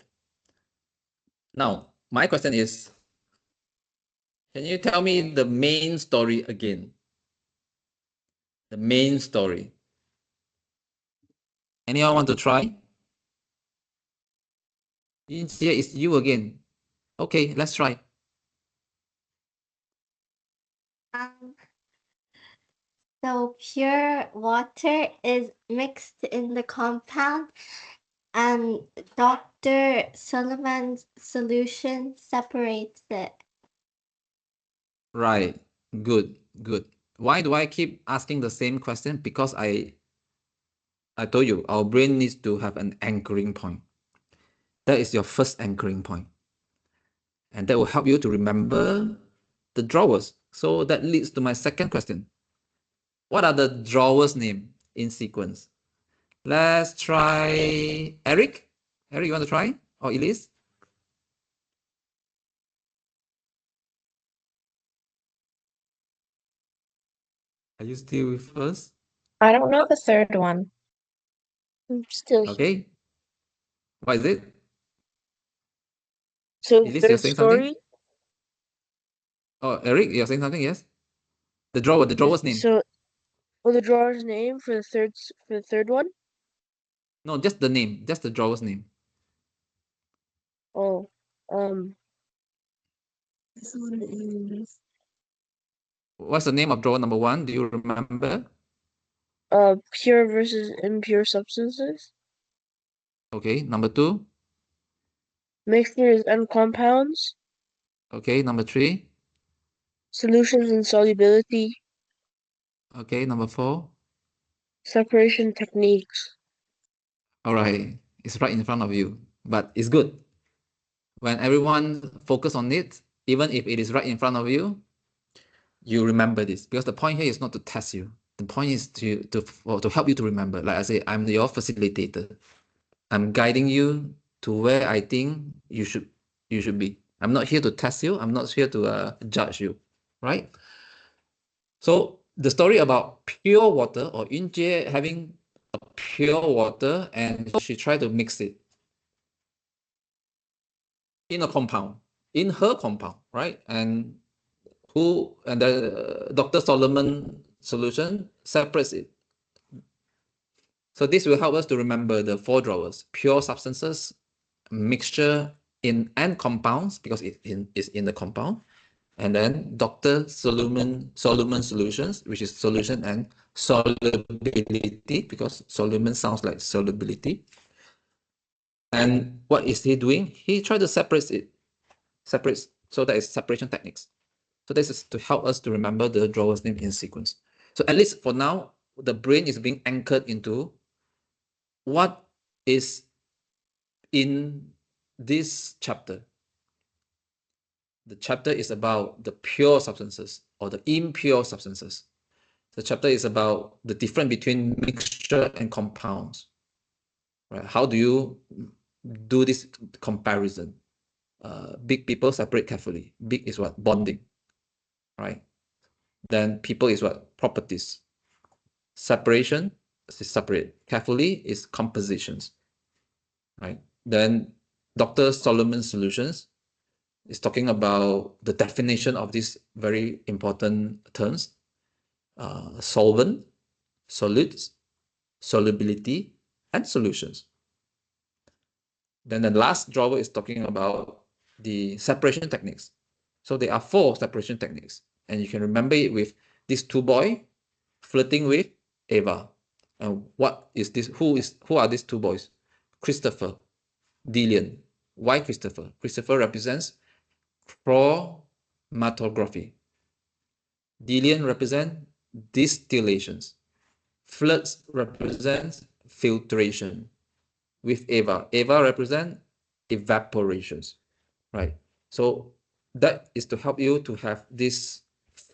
Now, my question is, can you tell me the main story again? The main story. Anyone want to try? Here is you again. Okay, let's try. Um, so pure water is mixed in the compound, and Dr. Solomon's solution separates it. Right, good, good. Why do I keep asking the same question? Because I told you, our brain needs to have an anchoring point. That is your first anchoring point. And that will help you to remember the drawers. So that leads to my second question. What are the drawers' name in sequence? Let's try Eric. Eric, you want to try? Or Elise? Are you still with us? I don't know the third one. I'm still here. Okay. What is it? So Elise, you're third saying something? story. Oh, Eric, you're saying something? Yes. The drawer's name. So Oh, the drawer's name for the third one? No, just the name, just the drawer's name. Oh, this one is What's the name of drawer number 1? Do you remember? pure versus impure substances, Okay, number 2. mixtures and compounds, Okay, number 3. solutions and solubility, Okay, number 4. separation techniques. All right, it's right in front of you, but it's good. When everyone focus on it, even if it is right in front of you, you remember this, because the point here is not to test you. The point is to help you to remember. Like I say, I'm your facilitator. I'm guiding you to where I think you should be. I'm not here to test you. I'm not here to judge you, right? So the story about pure water, or Yunjie having a pure water and she tried to mix it in a compound, in her compound, right? And the Dr. Solomon solution separates it. So this will help us to remember the 4 drawers: pure substances, mixture and compounds, because it is in the compound, and then Dr. Solomon solutions, which is solution and solubility, because Solomon sounds like solubility. And what is he doing? He tried to separates. So that is separation techniques. So this is to help us to remember the drawer's name in sequence. So at least for now, the brain is being anchored into what is in this chapter. The chapter is about the pure substances or the impure substances. The chapter is about the difference between mixture and compounds. Right? How do you do this comparison? Big people separate carefully. Big is what? Bonding. Right? Then people is what? Properties. Separation is separate. Carefully is compositions. Right? Then Dr. Solomon's solutions is talking about the definition of these very important terms: solvent, solids, solubility, and solutions. Then the last drawer is talking about the separation techniques. So there are 4 separation techniques, and you can remember it with these 2 boys flirting with Eva. And what is this? Who are these 2 boys? Christopher, Dillian. Why Christopher? Christopher represents chromatography. Dillian represents distillations. Flirts represents filtration. With Eva, Eva represents evaporations, right? So that is to help you to have this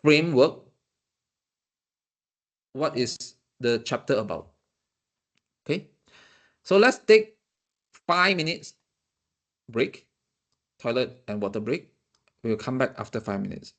framework. What is the chapter about? Okay, so let's take 5 minutes break, toilet and water break. We'll come back after 5 minutes.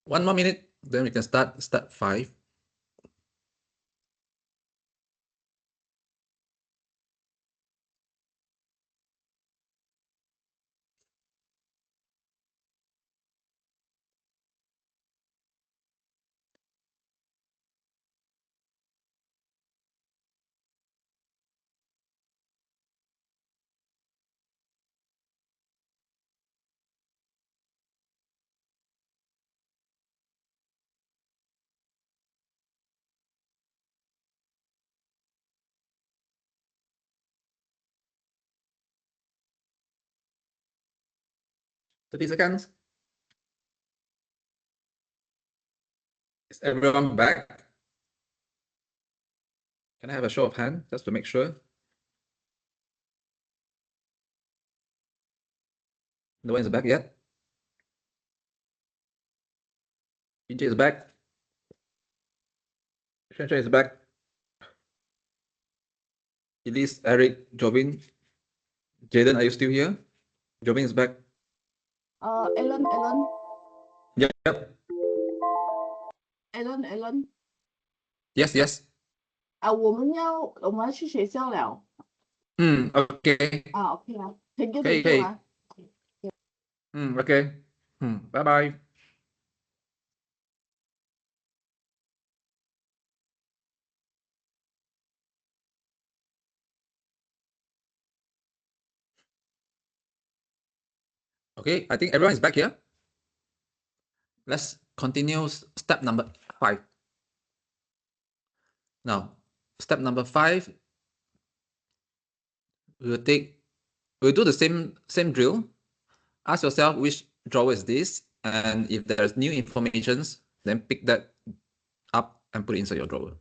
1 more minute, then we can start step 5. $30. Is everyone back? Can I have a show of hand just to make sure? No one is back yet. PJ is back. Shen is back. Elise, Eric, Jovin. Jaden, are you still here? Jovin is back. Alan, Yep. Alan， Yes, yes. 我们要去学校了。OK. OK 啊，Thank you 可以 Thank you 啊。OK. Bye bye. Okay, I think everyone is back here. Let's continue step number 5. Now, step number 5, we'll do the same drill. Ask yourself which drawer is this, and if there's new informations, then pick that up and put it inside your drawer.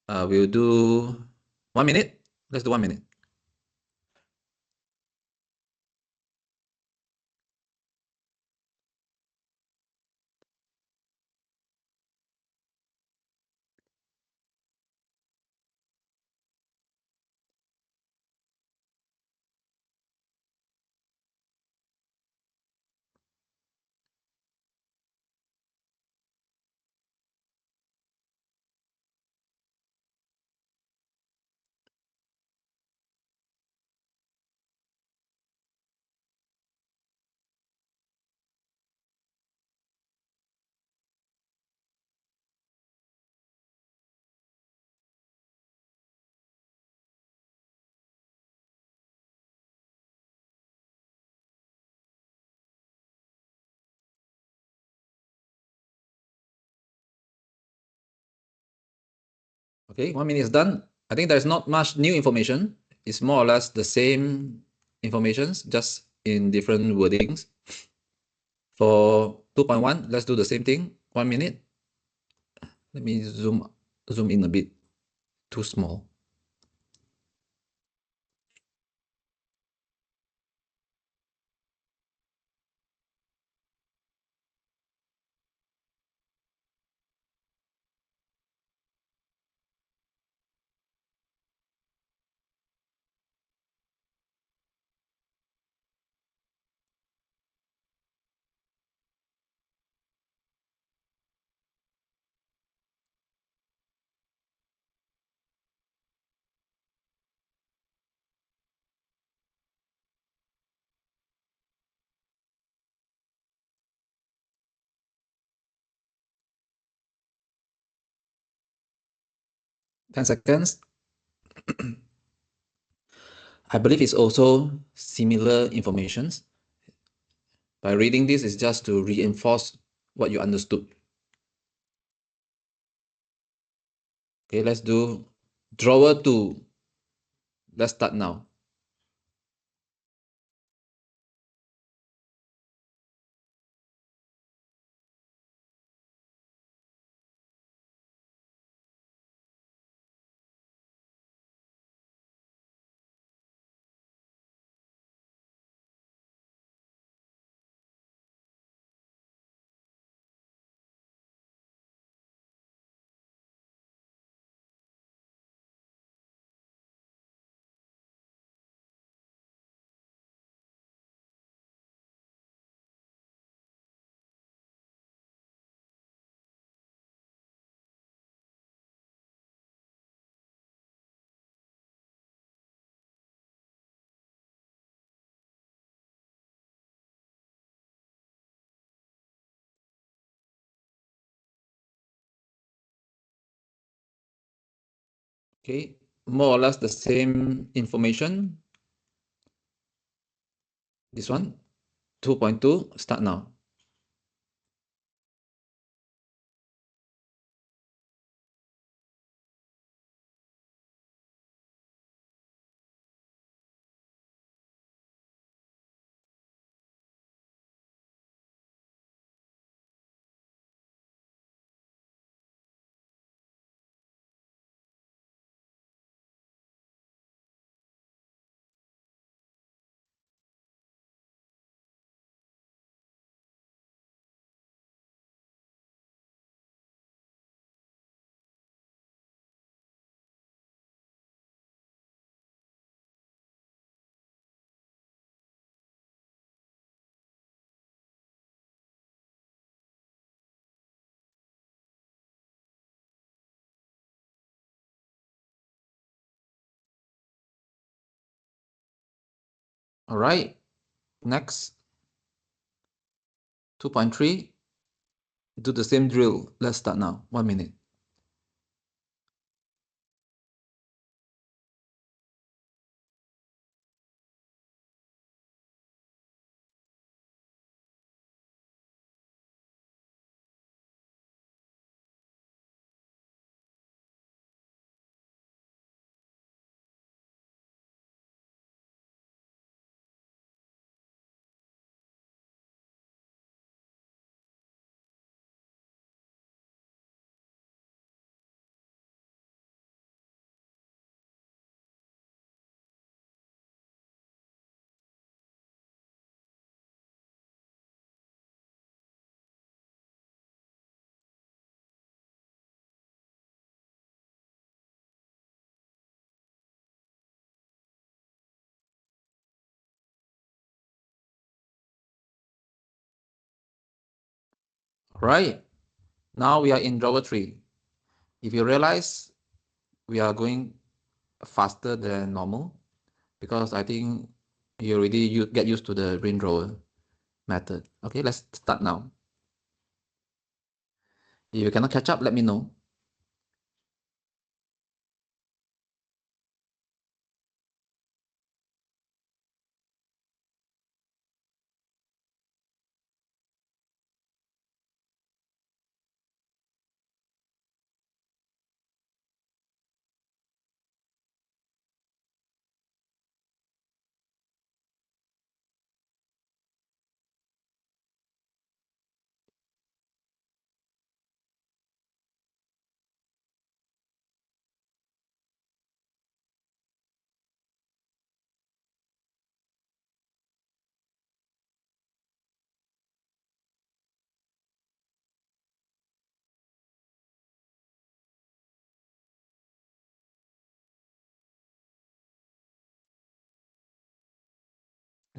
We'll do 1 minute. Let's do 1 minute. Okay, 1 minute is done. I think there's not much new information. It's more or less the same informations, just in different wordings. For 2.1, let's do the same thing. 1 minute. Let me zoom in a bit. Too small. Ten seconds. I believe it's also similar informations. By reading this, is just to reinforce what you understood. Okay, let's do drawer 2. Let's start now. Okay, more or less the same information. This one, 2.2, start now. All right, next, 2.3, do the same drill. Let's start now, 1 minute. All right, now we are in drawer 3. If you realize we are going faster than normal, because I think you already get used to the ring drawer method. Okay, let's start now. If you cannot catch up, let me know.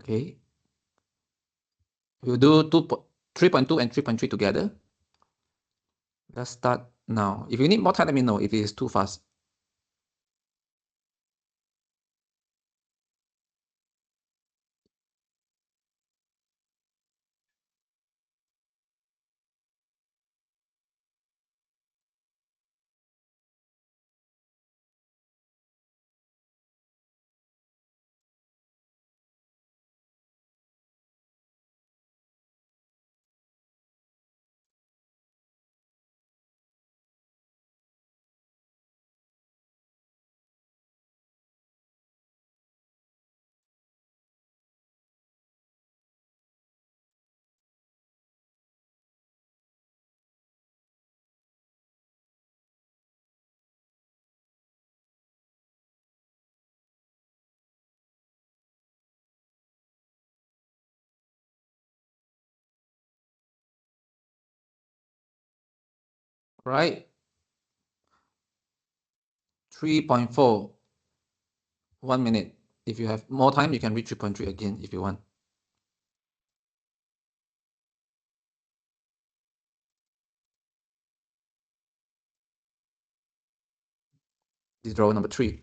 Okay, we'll do 3.2 and 3.3 together. Let's start now. If you need more time, let me know if it is too fast. Right, 3.4, 1 minute. If you have more time, you can read 3.3 again if you want. This is drawer number 3.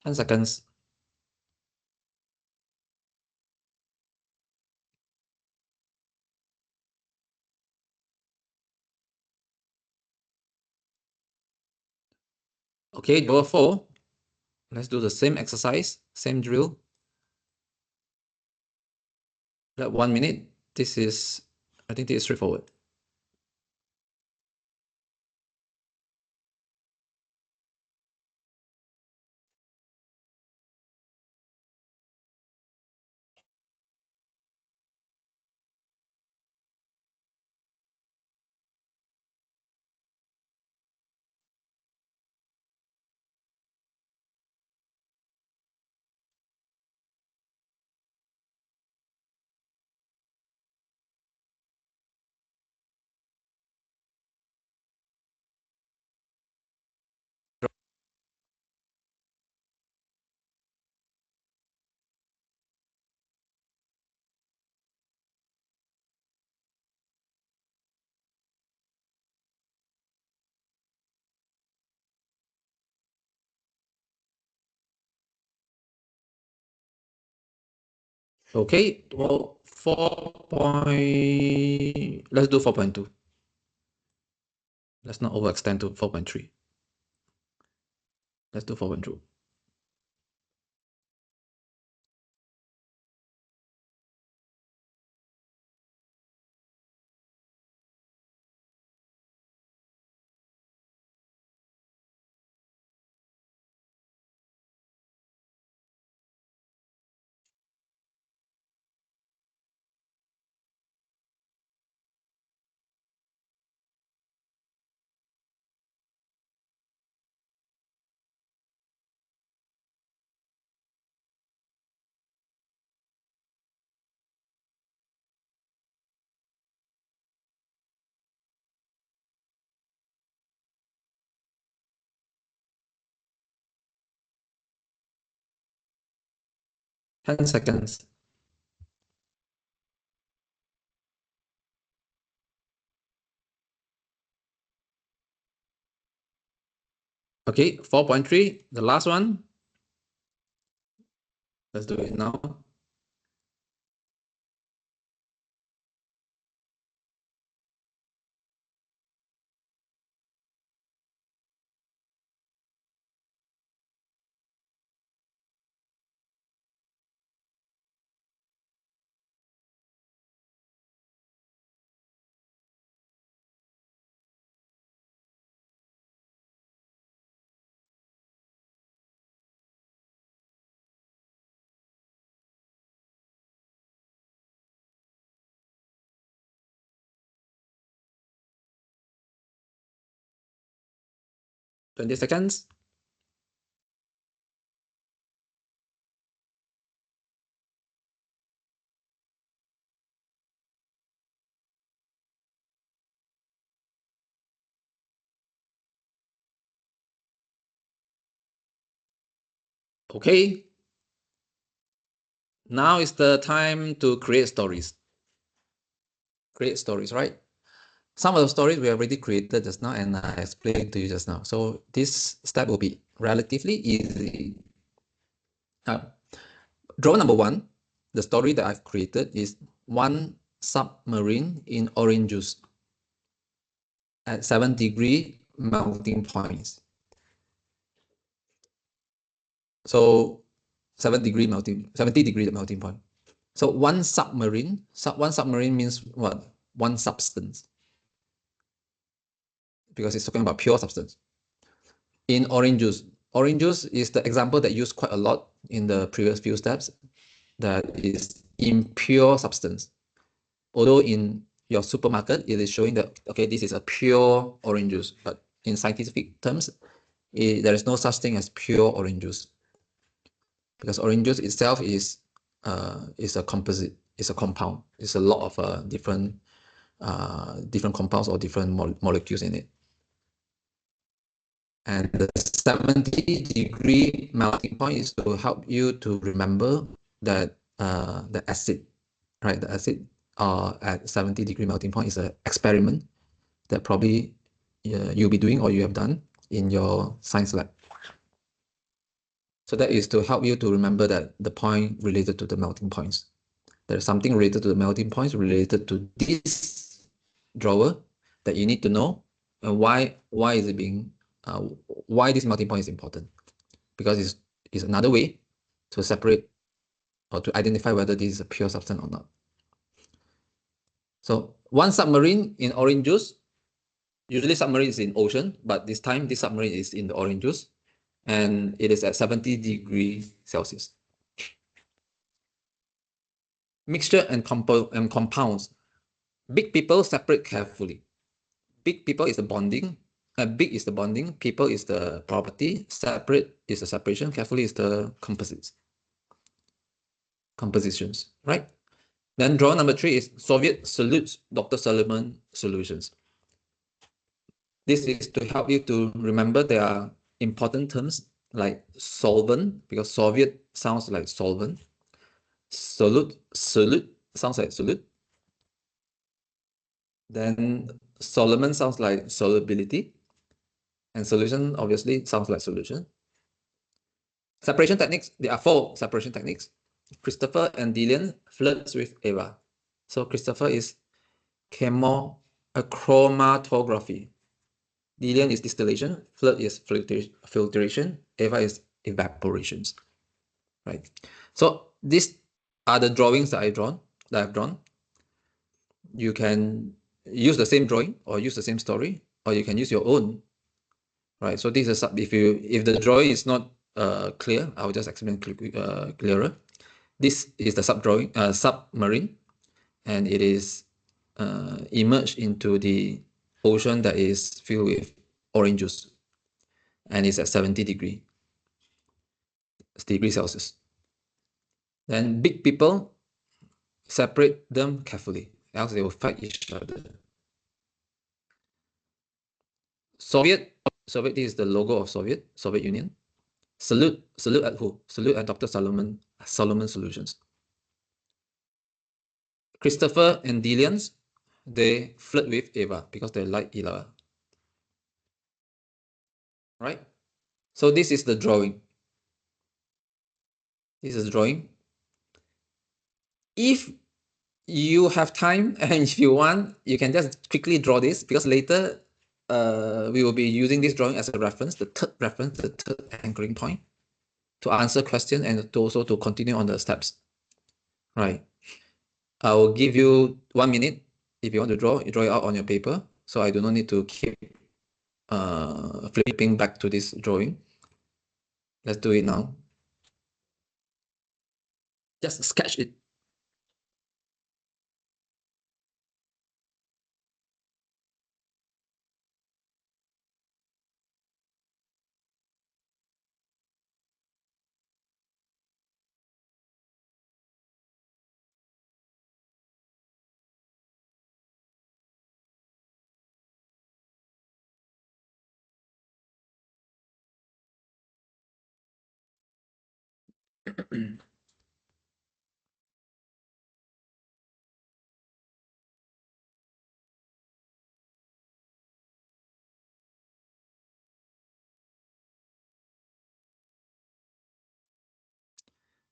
10 seconds. Okay, number 4. Let's do the same exercise, same drill. Let 1 minute. This is, I think this is straightforward. Okay, well, let's do 4.2. Let's not overextend to 4.3. Let's do 4.2. Ten seconds. Okay, 4.3, the last one. Let's do it now. Twenty seconds. Okay. Now is the time to create stories. Create stories, right? Some of the stories we have already created just now and I explained to you just now. So this step will be relatively easy. Draw number 1, the story that I've created is one submarine in orange juice at 7-degree melting points. So 70-degree melting point. So one submarine means what? One substance. Because it's talking about pure substance. In orange juice. Orange juice is the example that used quite a lot in the previous few steps. That is impure substance. Although in your supermarket, it is showing that, okay, this is a pure orange juice. But in scientific terms, there is no such thing as pure orange juice. Because orange juice itself is a composite, it's a compound. It's a lot of different compounds or different molecules in it. And the 70-degree melting point is to help you to remember that the acid, right? The acid at 70-degree melting point is an experiment that probably you'll be doing or you have done in your science lab. So that is to help you to remember that the point related to the melting points. There's something related to the melting points related to this drawer that you need to know, and why is it being why this melting point is important, because it's another way to separate or to identify whether this is a pure substance or not. So one submarine in orange juice, usually submarine is in ocean, but this time this submarine is in the orange juice, and it is at 70 degrees Celsius. Mixture and compounds. Big people separate carefully. Big people is the bonding. Big is the bonding. People is the property. Separate is the separation. Carefully is the compositions, right? Then draw number 3 is Soviet salutes Dr. Solomon solutions. This is to help you to remember there are important terms like solvent, because Soviet sounds like solvent. Solute sounds like solute. Then Solomon sounds like solubility. And solution obviously sounds like solution. Separation techniques, there are 4 separation techniques. Christopher and Dillian flirts with Eva. So Christopher is chromatography. Dillian is distillation, flirt is filtration, Eva is evaporations. Right. So these are the drawings that I've drawn. You can use the same drawing or use the same story, or you can use your own. Right. So this is if the drawing is not clear, I will just explain clearer. This is the submarine, and it is immersed into the ocean that is filled with orange juice, and it's at 70 degrees Celsius. Then big people, separate them carefully, else they will fight each other. Soviet is the logo of Soviet Union. Salute at who? Salute at Dr. Solomon Solutions. Christopher and Dillians, they flirt with Eva because they like Eva. Right? So this is the drawing. This is the drawing. If you have time and if you want, you can just quickly draw this, because later we will be using this drawing as a reference, the third anchoring point, to answer questions and also to continue on the steps. Right. I will give you 1 minute. If you want to draw, you draw it out on your paper. So I do not need to keep flipping back to this drawing. Let's do it now. Just sketch it.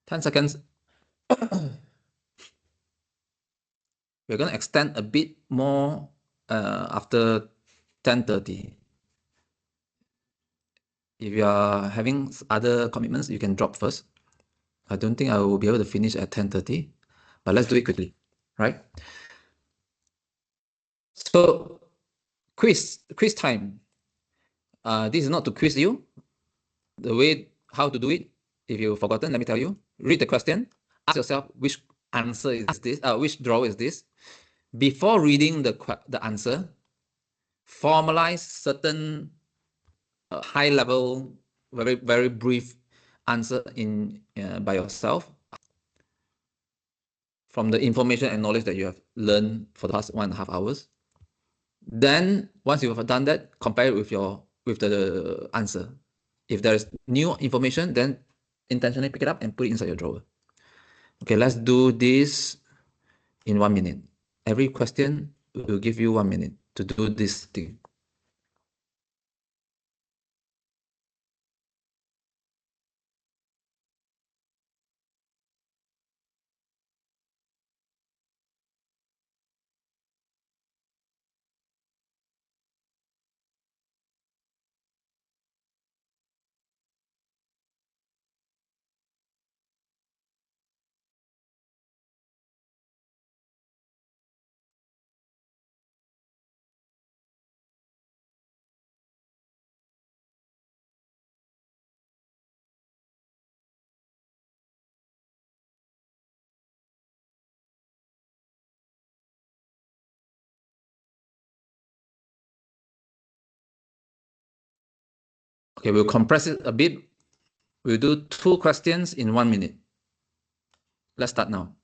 Ten seconds. We're going to extend a bit more after 10:30. If you are having other commitments, you can drop first. I don't think I will be able to finish at 10:30, but let's do it quickly, right? So quiz time. This is not to quiz you. The way how to do it, if you've forgotten, let me tell you. Read the question. Ask yourself which answer is this, which draw is this. Before reading the answer, formalize certain high level, very brief answer by yourself from the information and knowledge that you have learned for the past 1.5 hours. Then once you have done that, compare it with the answer. If there is new information, then intentionally pick it up and put it inside your drawer. Okay, let's do this in 1 minute. Every question will give you 1 minute to do this thing. Okay, we'll compress it a bit. We'll do 2 questions in 1 minute. Let's start now.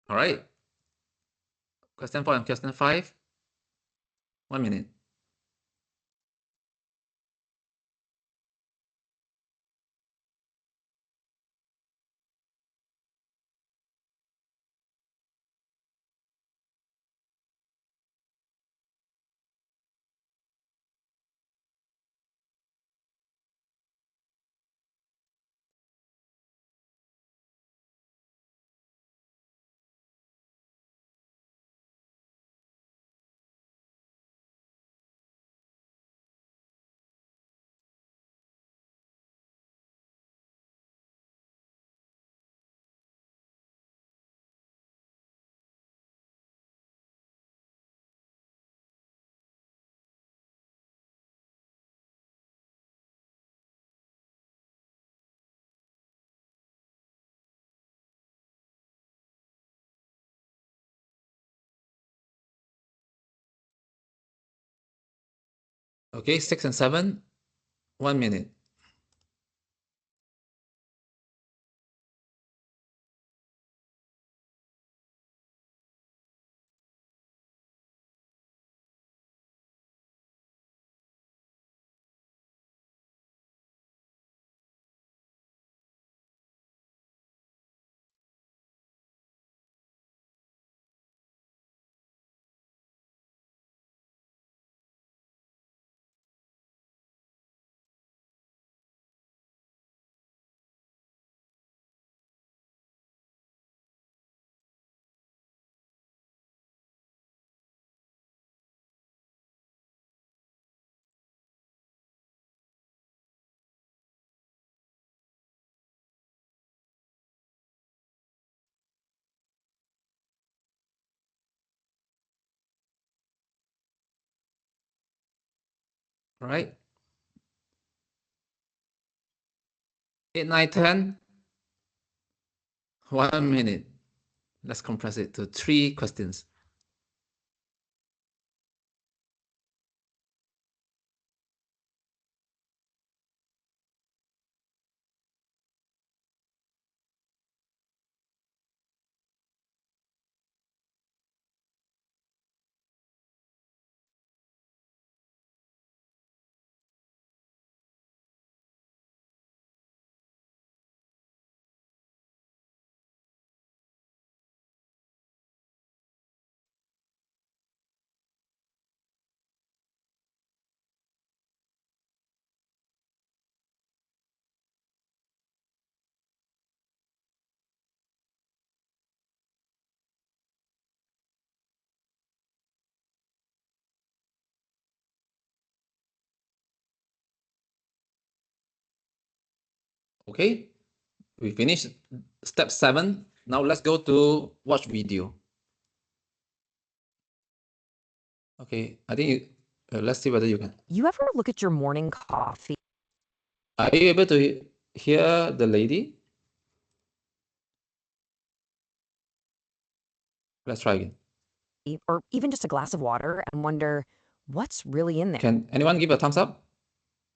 All right. Question 4 and question 5. 1 minute. Okay, 6 and 7. 1 minute. All right. 8, 9, 10. 1 minute. Let's compress it to 3 questions. Okay, we finished step 7. Now let's go to watch video. Okay, I think let's see whether you can. You ever look at your morning coffee Are you able to hear the lady? Let's try again. or even just a glass of water and wonder what's really in there? Can anyone give a thumbs up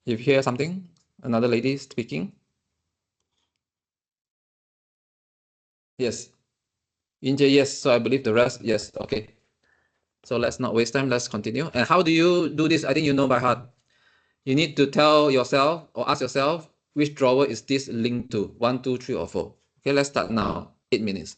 if you hear something? Another lady speaking? Yes. Inja, yes. So I believe the rest, yes. Okay. So let's not waste time. Let's continue. And how do you do this? I think you know by heart. You need to tell yourself or ask yourself, which drawer is this linked to? 1, 2, 3, or 4. Okay, let's start now. 8 minutes.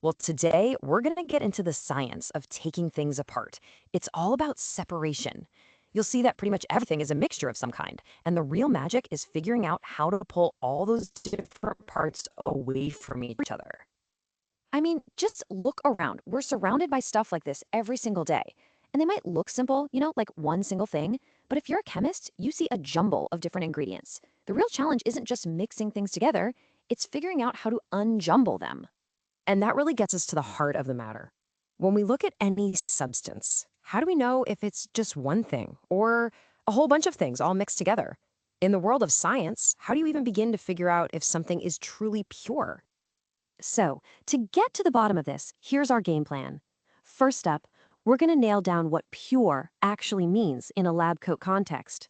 Well, today we're going to get into the science of taking things apart. It's all about separation. You'll see that pretty much everything is a mixture of some kind, and the real magic is figuring out how to pull all those different parts away from each other. I mean, just look around. We're surrounded by stuff like this every single day. And they might look simple, like one single thing, but if you're a chemist, you see a jumble of different ingredients. The real challenge isn't just mixing things together, it's figuring out how to unjumble them. And that really gets us to the heart of the matter. When we look at any substance, how do we know if it's just one thing or a whole bunch of things all mixed together? In the world of science, how do you even begin to figure out if something is truly pure? So, to get to the bottom of this, here's our game plan. First up, we're going to nail down what pure actually means in a lab coat context.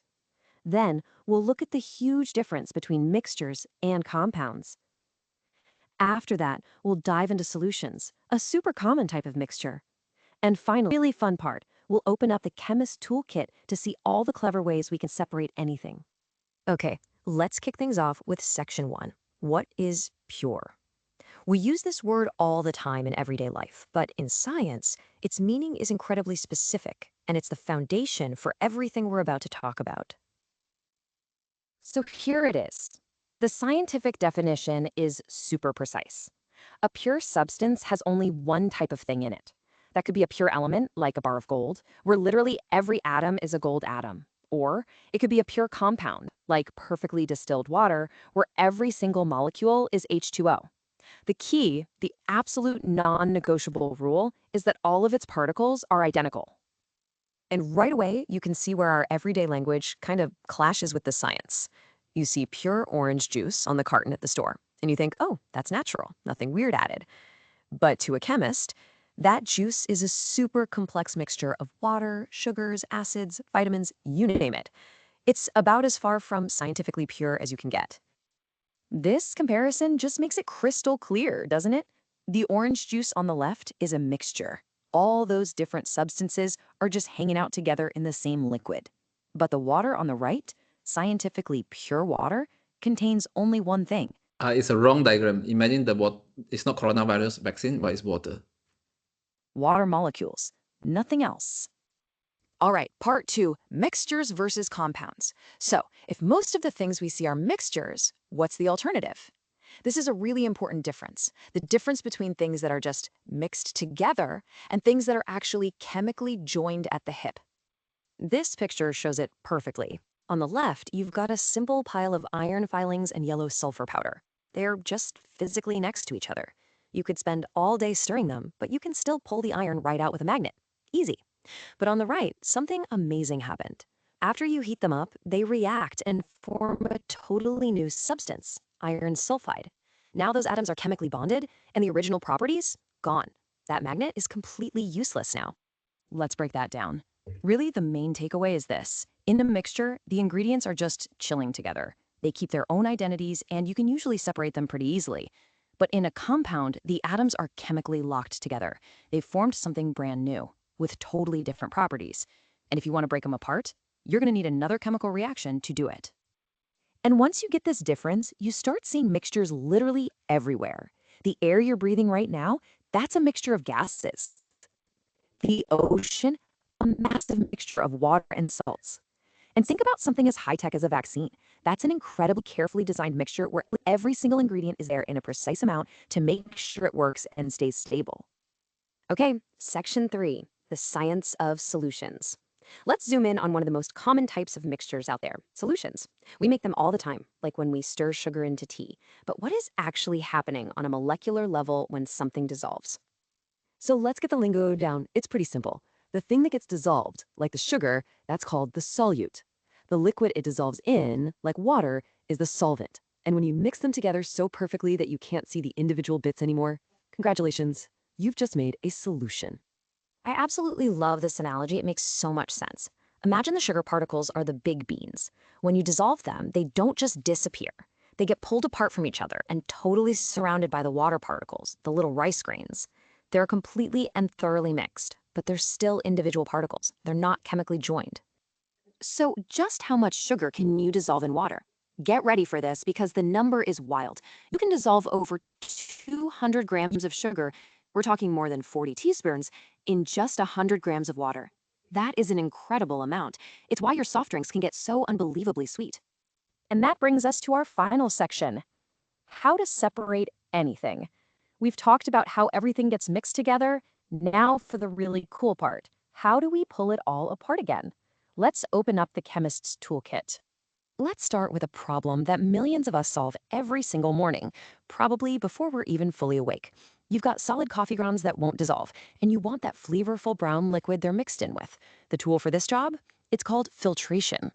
Then, we'll look at the huge difference between mixtures and compounds. After that, we'll dive into solutions, a super common type of mixture. And finally, really fun part, we'll open up the chemist toolkit to see all the clever ways we can separate anything. Okay, let's kick things off with section 1. What is pure? We use this word all the time in everyday life, but in science, its meaning is incredibly specific, and it's the foundation for everything we're about to talk about. So here it is. The scientific definition is super precise. A pure substance has only one type of thing in it. That could be a pure element, like a bar of gold, where literally every atom is a gold atom. Or it could be a pure compound, like perfectly distilled water, where every single molecule is H2O. The key, the absolute non-negotiable rule, is that all of its particles are identical. And right away, you can see where our everyday language kind of clashes with the science. You see pure orange juice on the carton at the store, and you think, oh, that's natural, nothing weird added. But to a chemist, that juice is a super complex mixture of water, sugars, acids, vitamins, you name it. It's about as far from scientifically pure as you can get. This comparison just makes it crystal clear, doesn't it? The orange juice on the left is a mixture. All those different substances are just hanging out together in the same liquid. But the water on the right, scientifically pure water, contains only one thing. It's a wrong diagram. Imagine it's not coronavirus vaccine, but it's water. Water molecules, nothing else. All right, part 2, mixtures versus compounds. So, if most of the things we see are mixtures, what's the alternative? This is a really important difference. The difference between things that are just mixed together and things that are actually chemically joined at the hip. This picture shows it perfectly. On the left, you've got a simple pile of iron filings and yellow sulfur powder. They're just physically next to each other. You could spend all day stirring them, but you can still pull the iron right out with a magnet. Easy. But on the right, something amazing happened. After you heat them up, they react and form a totally new substance, iron sulfide. Now those atoms are chemically bonded, and the original properties, gone. That magnet is completely useless now. Let's break that down. Really, the main takeaway is this. In a mixture, the ingredients are just chilling together. They keep their own identities, and you can usually separate them pretty easily. But in a compound, the atoms are chemically locked together. They've formed something brand new, with totally different properties. And if you want to break them apart, you're going to need another chemical reaction to do it. And once you get this difference, you start seeing mixtures literally everywhere. The air you're breathing right now, that's a mixture of gases. The ocean, a massive mixture of water and salts. And think about something as high-tech as a vaccine. That's an incredibly carefully designed mixture where every single ingredient is there in a precise amount to make sure it works and stays stable. Okay, section 3, the science of solutions. Let's zoom in on one of the most common types of mixtures out there, solutions. We make them all the time, like when we stir sugar into tea. But what is actually happening on a molecular level when something dissolves? So let's get the lingo down. It's pretty simple. The thing that gets dissolved, like the sugar, that's called the solute. The liquid it dissolves in, like water, is the solvent. And when you mix them together so perfectly that you can't see the individual bits anymore, congratulations, you've just made a solution. I absolutely love this analogy. It makes so much sense. Imagine the sugar particles are the big beans. When you dissolve them, they don't just disappear. They get pulled apart from each other and totally surrounded by the water particles, the little rice grains. They're completely and thoroughly mixed, but they're still individual particles. They're not chemically joined. So just how much sugar can you dissolve in water? Get ready for this because the number is wild. You can dissolve over 200 grams of sugar, we're talking more than 40 teaspoons, in just 100 grams of water. That is an incredible amount. It's why your soft drinks can get so unbelievably sweet. And that brings us to our final section, how to separate anything. We've talked about how everything gets mixed together. Now for the really cool part. How do we pull it all apart again? Let's open up the chemist's toolkit. Let's start with a problem that millions of us solve every single morning, probably before we're even fully awake. You've got solid coffee grounds that won't dissolve, and you want that flavorful brown liquid they're mixed in with. The tool for this job? It's called filtration.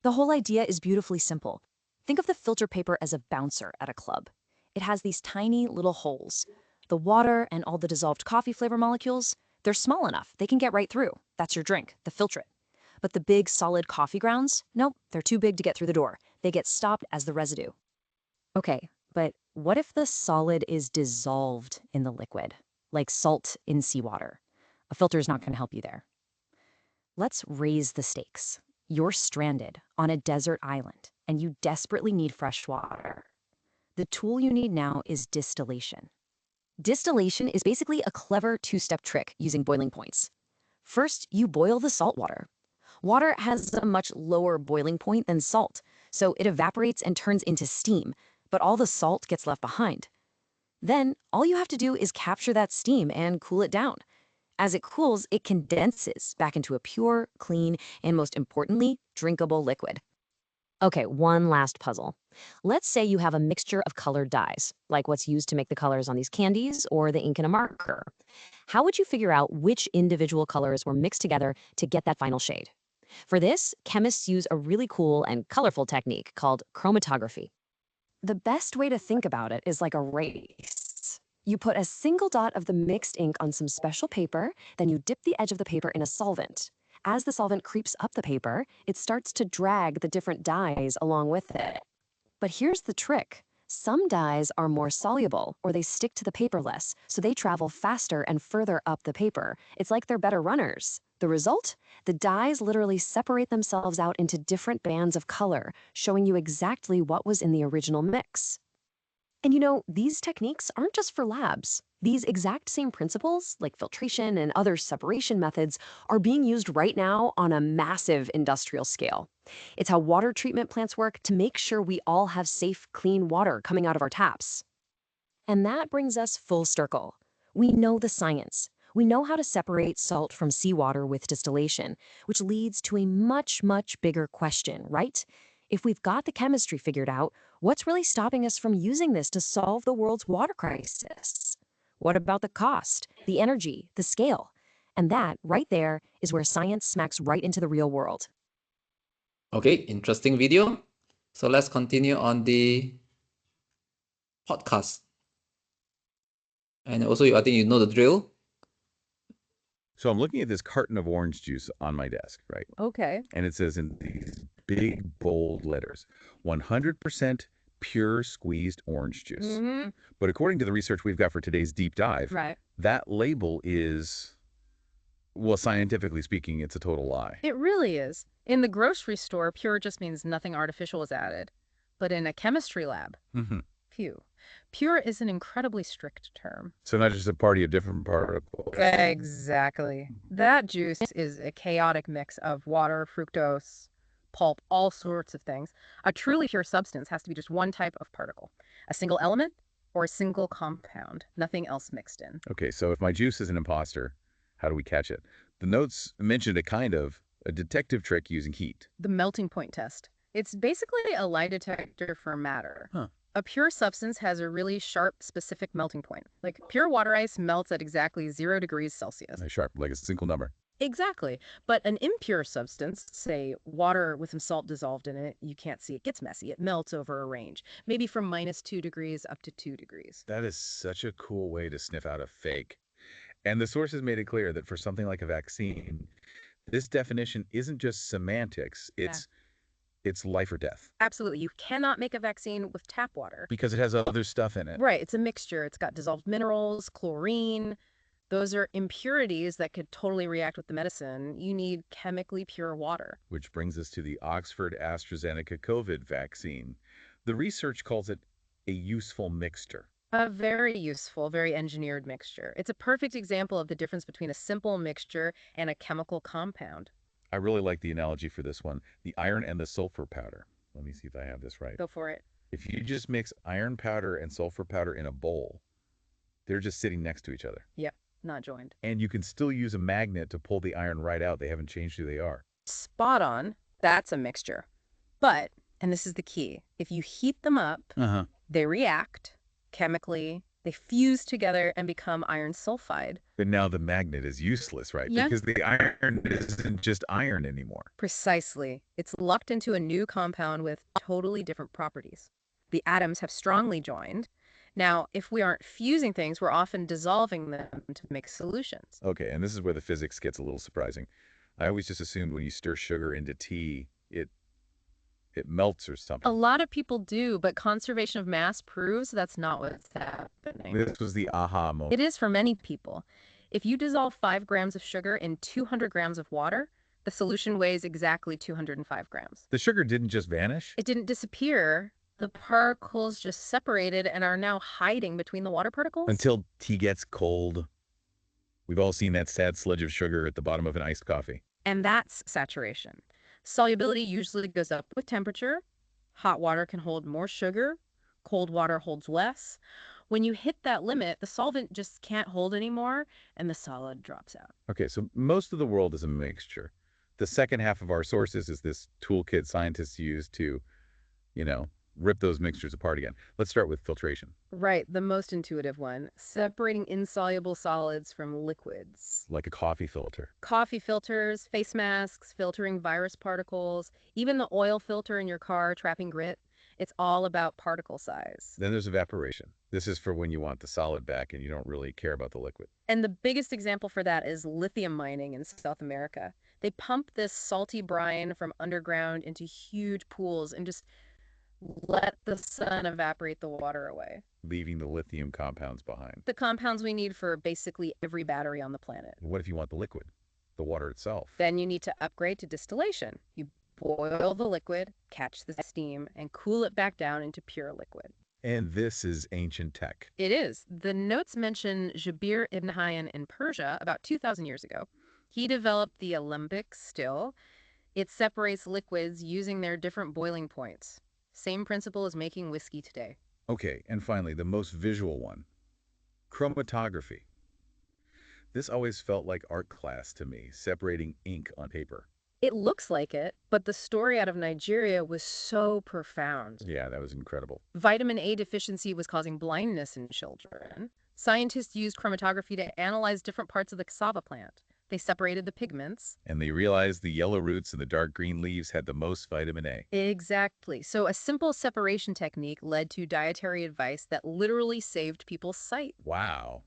The whole idea is beautifully simple. Think of the filter paper as a bouncer at a club. It has these tiny little holes. The water and all the dissolved coffee flavor molecules, they're small enough. They can get right through. That's your drink, the filtrate. But the big solid coffee grounds, nope, they're too big to get through the door. They get stopped as the residue. Okay, but what if the solid is dissolved in the liquid, like salt in seawater? A filter is not going to help you there. Let's raise the stakes. You're stranded on a desert island, and you desperately need fresh water. The tool you need now is distillation. Distillation is basically a clever two-step trick using boiling points. First, you boil the salt water. Water has a much lower boiling point than salt, so it evaporates and turns into steam, but all the salt gets left behind. Then, all you have to do is capture that steam and cool it down. As it cools, it condenses back into a pure, clean, and most importantly, drinkable liquid. Okay, one last puzzle. Let's say you have a mixture of colored dyes, like what's used to make the colors on these candies or the ink in a marker. How would you figure out which individual colors were mixed together to get that final shade? For this, chemists use a really cool and colorful technique called chromatography. The best way to think about it is like a race. You put a single dot of the mixed ink on some special paper, then you dip the edge of the paper in a solvent. As the solvent creeps up the paper, it starts to drag the different dyes along with it. But here's the trick. Some dyes are more soluble, or they stick to the paper less, so they travel faster and further up the paper. It's like they're better runners. The result? The dyes literally separate themselves out into different bands of color, showing you exactly what was in the original mix. And you know, these techniques aren't just for labs. These exact same principles, like filtration and other separation methods, are being used right now on a massive industrial scale. It's how water treatment plants work to make sure we all have safe, clean water coming out of our taps. And that brings us full circle. We know the science. We know how to separate salt from seawater with distillation, which leads to a much, much bigger question, right? If we've got the chemistry figured out, what's really stopping us from using this to solve the world's water crisis? What about the cost, the energy, the scale? And that, right there, is where science smacks right into the real world. Okay, interesting video. So let's continue on the podcast. And also, I think you know the drill. So I'm looking at this carton of orange juice on my desk, right? Okay. And it says in these big, bold letters, 100% pure squeezed orange juice. Mm-hmm. But according to the research we've got for today's deep dive, Right. that label is, well, scientifically speaking, it's a total lie. It really is. In the grocery store, pure just means nothing artificial is added. But in a chemistry lab, phew, pure is an incredibly strict term. So not just a party of different particles. Exactly. That juice is a chaotic mix of water, fructose, pulp, all sorts of things. A truly pure substance has to be just one type of particle, a single element or a single compound, nothing else mixed in. Okay, so if my juice is an imposter, how do we catch it? The notes mentioned a detective trick using heat. The melting point test. It's basically a lie detector for matter. Huh. A pure substance has a really sharp, specific melting point. Like pure water ice melts at exactly 0 degrees Celsius. Sharp, like a single number. Exactly. But an impure substance, say water with some salt dissolved in it, you can't see. It gets messy. It melts over a range, maybe from -2 degrees up to 2 degrees. That is such a cool way to sniff out a fake. And the sources made it clear that for something like a vaccine, this definition isn't just semantics, it's life or death. Absolutely. You cannot make a vaccine with tap water. Because it has other stuff in it. Right. It's a mixture. It's got dissolved minerals, chlorine. Those are impurities that could totally react with the medicine. You need chemically pure water. Which brings us to the Oxford AstraZeneca COVID vaccine. The research calls it a useful mixture. A very useful, very engineered mixture. It's a perfect example of the difference between a simple mixture and a chemical compound. I really like the analogy for this one, the iron and the sulfur powder. Let me see if I have this right. Go for it. If you just mix iron powder and sulfur powder in a bowl, they're just sitting next to each other. Yep, not joined. And you can still use a magnet to pull the iron right out. They haven't changed who they are. Spot on. That's a mixture. But, and this is the key, if you heat them up, they react chemically, they fuse together and become iron sulfide. But now the magnet is useless, right? Yeah. Because the iron isn't just iron anymore. Precisely. It's locked into a new compound with totally different properties. The atoms have strongly joined. Now, if we aren't fusing things, we're often dissolving them to make solutions. Okay, and this is where the physics gets a little surprising. I always just assumed when you stir sugar into tea, it melts or something. A lot of people do, but conservation of mass proves that's not what's happening. This was the aha moment. It is for many people. If you dissolve 5 grams of sugar in 200 grams of water, the solution weighs exactly 205 grams. The sugar didn't just vanish? It didn't disappear. The particles just separated and are now hiding between the water particles. Until tea gets cold. We've all seen that sad sludge of sugar at the bottom of an iced coffee. And that's saturation. Solubility usually goes up with temperature. Hot water can hold more sugar. Cold water holds less. When you hit that limit, the solvent just can't hold anymore, and the solid drops out. Okay, so most of the world is a mixture. The second half of our sources is this toolkit scientists use to, rip those mixtures apart again. Let's start with filtration. Right, the most intuitive one. Separating insoluble solids from liquids. Like a coffee filter. Coffee filters, face masks, filtering virus particles, even the oil filter in your car trapping grit. It's all about particle size. Then there's evaporation. This is for when you want the solid back and you don't really care about the liquid. And the biggest example for that is lithium mining in South America. They pump this salty brine from underground into huge pools and just let the sun evaporate the water away. Leaving the lithium compounds behind. The compounds we need for basically every battery on the planet. What if you want the liquid? The water itself? Then you need to upgrade to distillation. You boil the liquid, catch the steam, and cool it back down into pure liquid. And this is ancient tech. It is. The notes mention Jabir ibn Hayyan in Persia about 2,000 years ago. He developed the alembic still. It separates liquids using their different boiling points. Same principle as making whiskey today. Okay, and finally, the most visual one. Chromatography. This always felt like art class to me, separating ink on paper. It looks like it, but the story out of Nigeria was so profound. Yeah, that was incredible. Vitamin A deficiency was causing blindness in children. Scientists used chromatography to analyze different parts of the cassava plant. They separated the pigments. And they realized the yellow roots and the dark green leaves had the most vitamin A. Exactly. So a simple separation technique led to dietary advice that literally saved people's sight. Wow.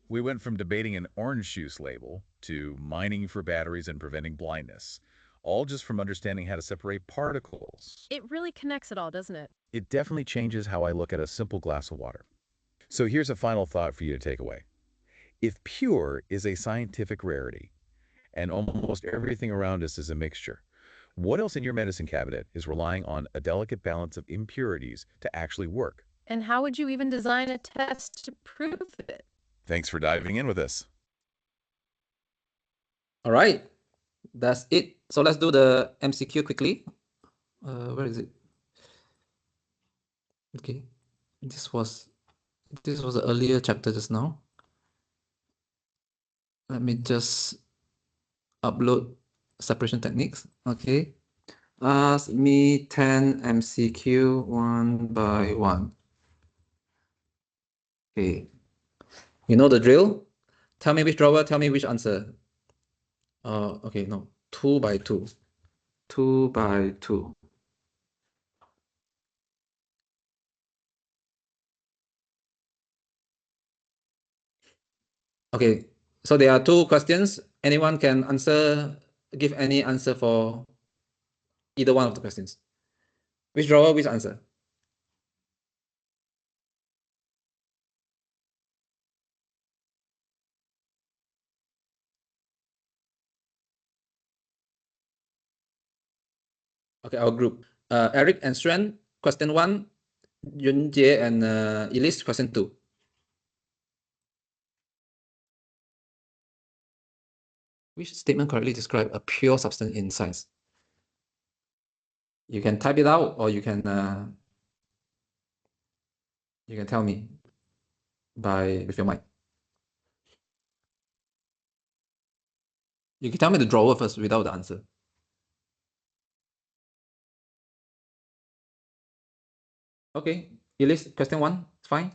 We went from debating an orange juice label to mining for batteries and preventing blindness, all just from understanding how to separate particles. It really connects it all, doesn't it? It definitely changes how I look at a simple glass of water. So here's a final thought for you to take away. If pure is a scientific rarity, and almost everything around us is a mixture, what else in your medicine cabinet is relying on a delicate balance of impurities to actually work? And how would you even design a test to prove it? Thanks for diving in with us. All right, that's it. So let's do the MCQ quickly. Where is it? Okay, this was the earlier chapter just now. Let me just upload separation techniques. Okay, ask me 10 MCQ one by one. Okay, you know the drill. Tell me which drawer, tell me which answer. Okay, no, 2 by 2. 2 by 2. Okay, so there are 2 questions. Anyone can answer, give any answer for either one of the questions. Which drawer, which answer? Okay, our group. Eric and Xuan, question 1. Yunjie and Elise, question 2. Which statement correctly describe a pure substance in science? You can type it out, or you can tell me with your mind. You can tell me the drawer first without the answer. Okay, Elise, question 1, it's fine.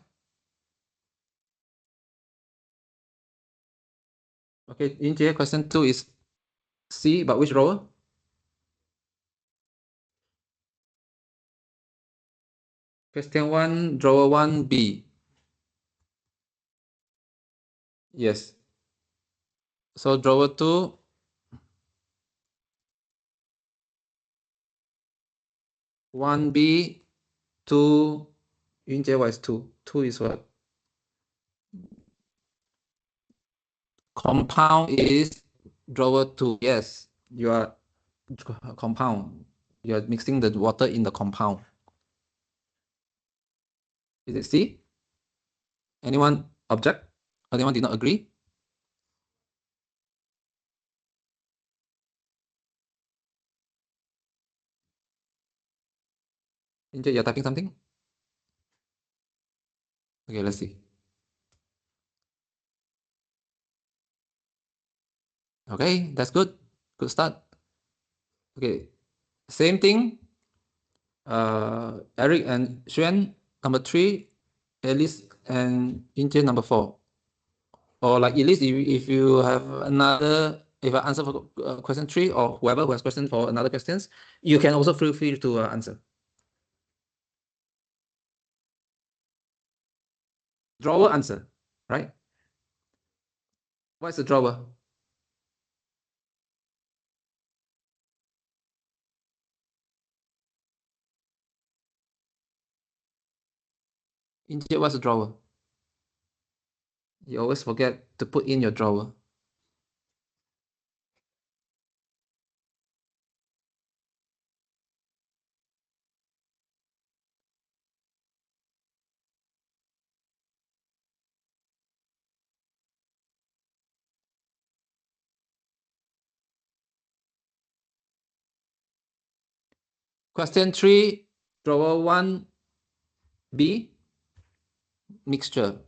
Okay, Yunjie, question 2 is C, but which drawer? Question 1, drawer 1, B. Yes. So drawer 2, 1B, 2. Yunjie, what is 2? 2 is what? Compound is drawer 2. Yes, you are compound. You are mixing the water in the compound. Is it C? Anyone object? Anyone did not agree? Yunjie, you're typing something? Okay, let's see. Okay, that's good. Good start. Okay, same thing. Eric and Xuan, number 3. Elise and Yunjie, number 4. Or like Elise, if you have another, if I answer for question 3, or whoever who has question for another questions, you can also feel free to answer. Drawer answer, right? What is the drawer? Yunjie, what's the drawer? You always forget to put in your drawer. Question 3, drawer 1B, mixture.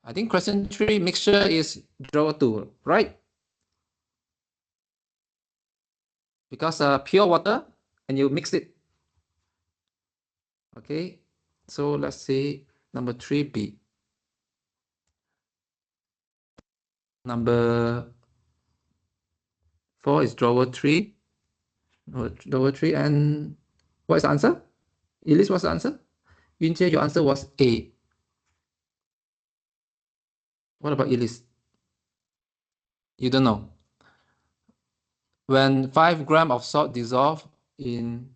I think question 3, mixture is drawer 2, right? Because pure water, and you mix it. Okay, so let's say number 3B. Number 4 is drawer 3. Drawer 3, and what is the answer? Elise, what's the answer? Yunjie, your answer was A. What about Elise? You don't know. When 5 grams of salt dissolve in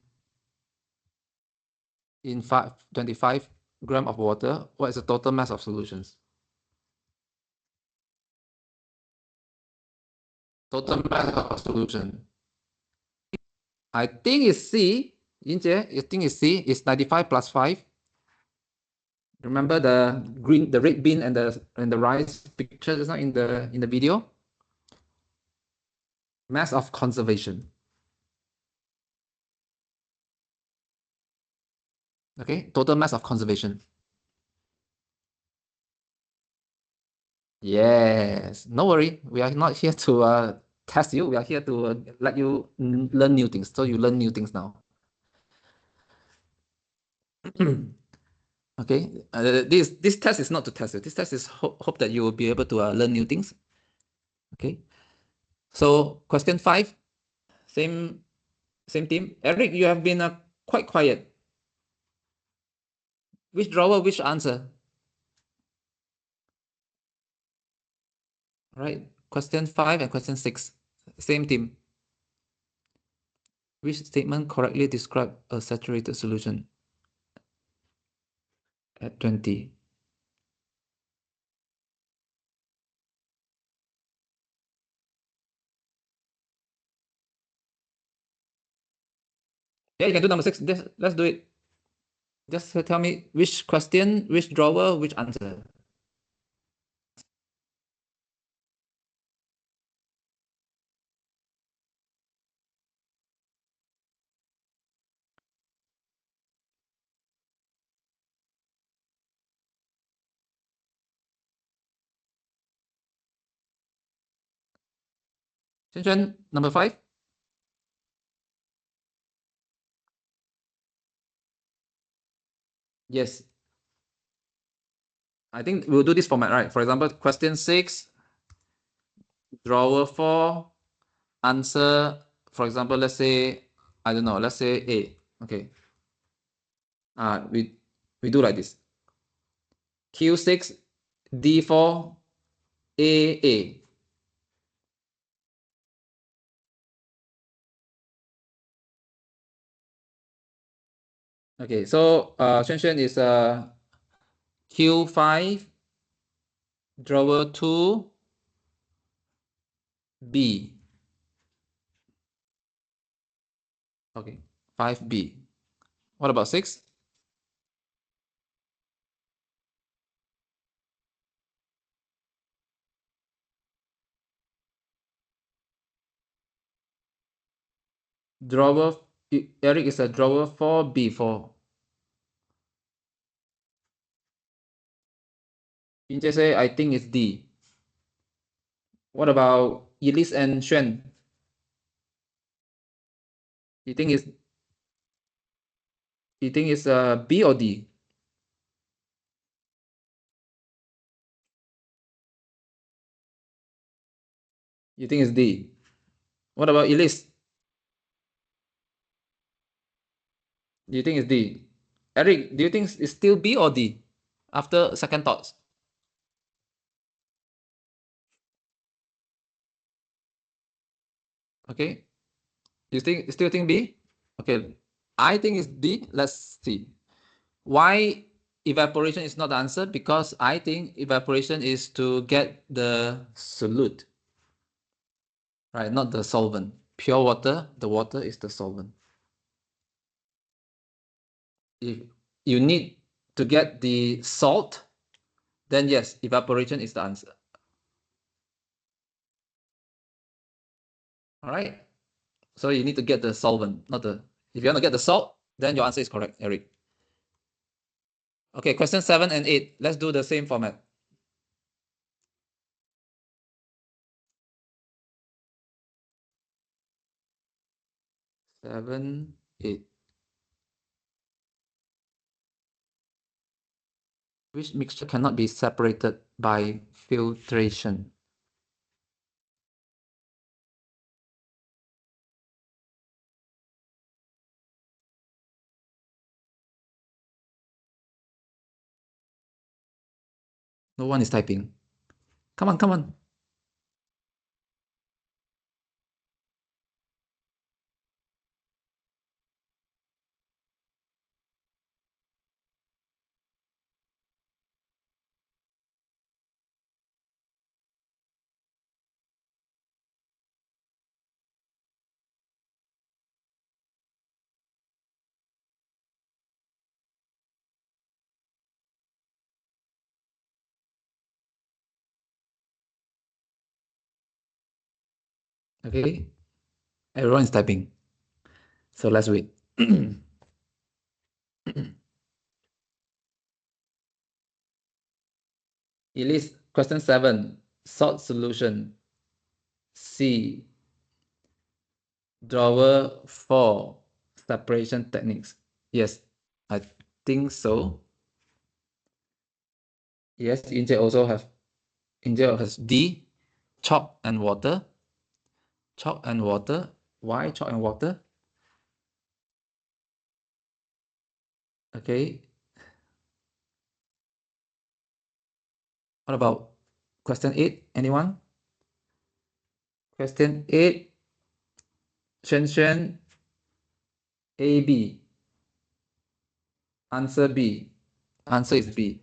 25 grams of water, what is the total mass of solutions? Total mass of solution. I think it's C. Yunjie, you think it's C? It's 95 plus 5. Remember the red bean and the rice picture just now in the video? Mass of conservation. Okay, total mass of conservation. Yes, no worry. We are not here to test you. We are here to let you learn new things. So you learn new things now. Okay, this test is not to test you. This test is hope that you will be able to learn new things. Okay, so question 5, same theme. Eric, you have been quite quiet. Which drawer, which answer? Right, question 5 and question 6, same theme. Which statement correctly describe a saturated solution at 20? Yeah, you can do number 6. Let's do it. Just tell me which question, which drawer, which answer. Xuan Xuan, number 5. Yes. I think we'll do this format, right? For example, question 6, drawer 4, answer, for example, let's say, I don't know, let's say A. Okay. We do like this. Q6, D4, A. Okay, so Xuan Xuan is Q5, drawer 2, B. Okay, 5B. What about 6? Drawer, Eric is a drawer 4B4. Inje say, I think it's D. What about Elise and Xuan? You think it's B or D? You think it's D? What about Elise? Do you think it's D? Eric, do you think it's still B or D? After second thoughts. Okay. You still think B? Okay. I think it's D. Let's see. Why evaporation is not the answer? Because I think evaporation is to get the solute. Right, not the solvent. Pure water, the water is the solvent. If you need to get the salt, then yes, evaporation is the answer. All right. So you need to get the solvent, not the. If you want to get the salt, then your answer is correct, Eric. Okay, question 7 and 8. Let's do the same format. Seven, 8. Which mixture cannot be separated by filtration? No one is typing. Come on, come on. Okay, everyone is typing. So let's wait. Elise, question 7. Salt solution. C. Drawer 4. Separation techniques. Yes, I think so. Yes, Inje also has D. Chalk and water. Chalk and water. Why chalk and water? Okay. What about question 8? Anyone? Question 8. Xuan Xuan. A, B. Answer B. Answer is B.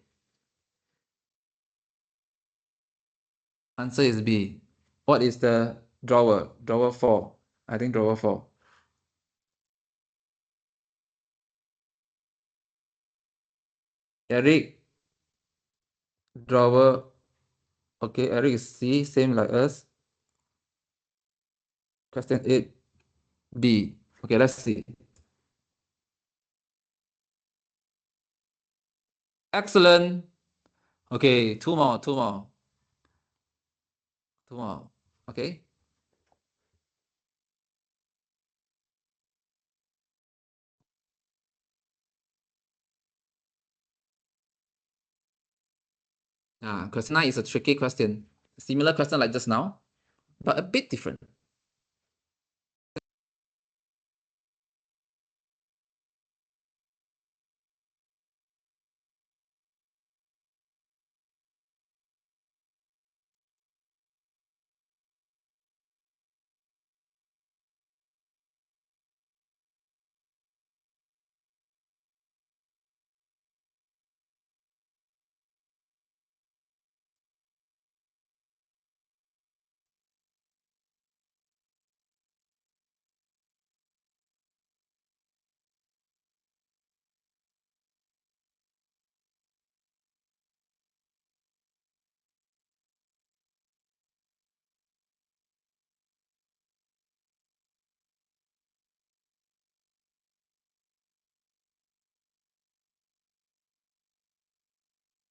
Answer is B. What is the drawer? Drawer 4. I think drawer 4. Eric, drawer. Okay, Eric is C, same like us. Question 8, B. Okay, let's see. Excellent. Okay, two more. Okay. Question 9 is a tricky question. Similar question like just now, but a bit different.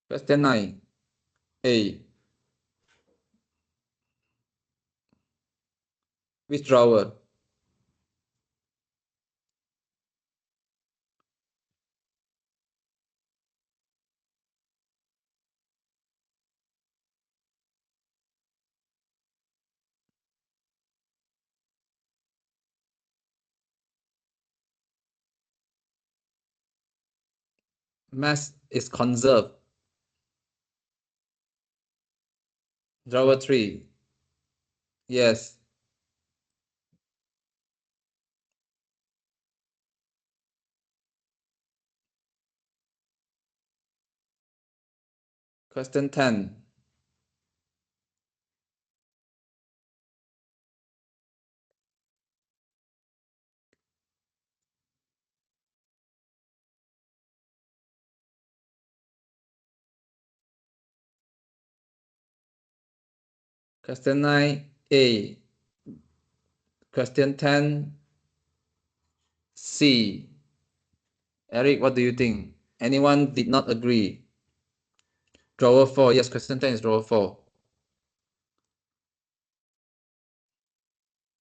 Question 9, A. Which drawer? Mass is conserved. Drawer 3. Yes. Question 10. Question 9, A. Question 10, C. Eric, what do you think? Anyone did not agree? Drawer 4. Yes, question 10 is drawer 4.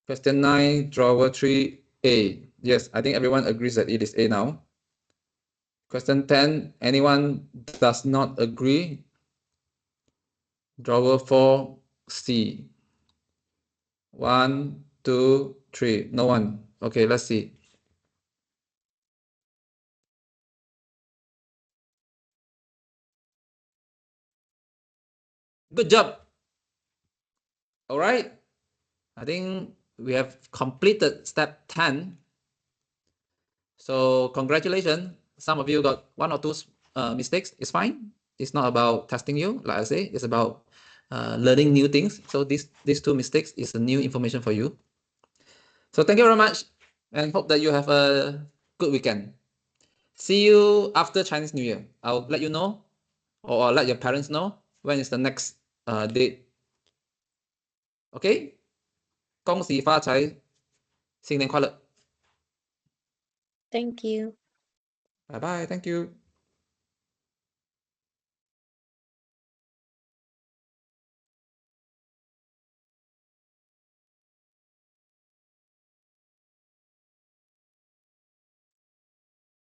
Question 9, drawer 3A. Yes, I think everyone agrees that it is A now. Question 10, anyone does not agree? Drawer 4C. 1, 2, 3. No one. Okay, let's see. Good job. All right. I think we have completed step 10. So congratulations. Some of you got 1 or 2 mistakes. It's fine. It's not about testing you, like I say. It's about learning new things. So these 2 mistakes is a new information for you. So thank you very much, and hope that you have a good weekend. See you after Chinese New Year. I'll let you know, or I'll let your parents know when is the next date. Okay? 恭喜发财，新年快乐。 Thank you. Bye bye. Thank you.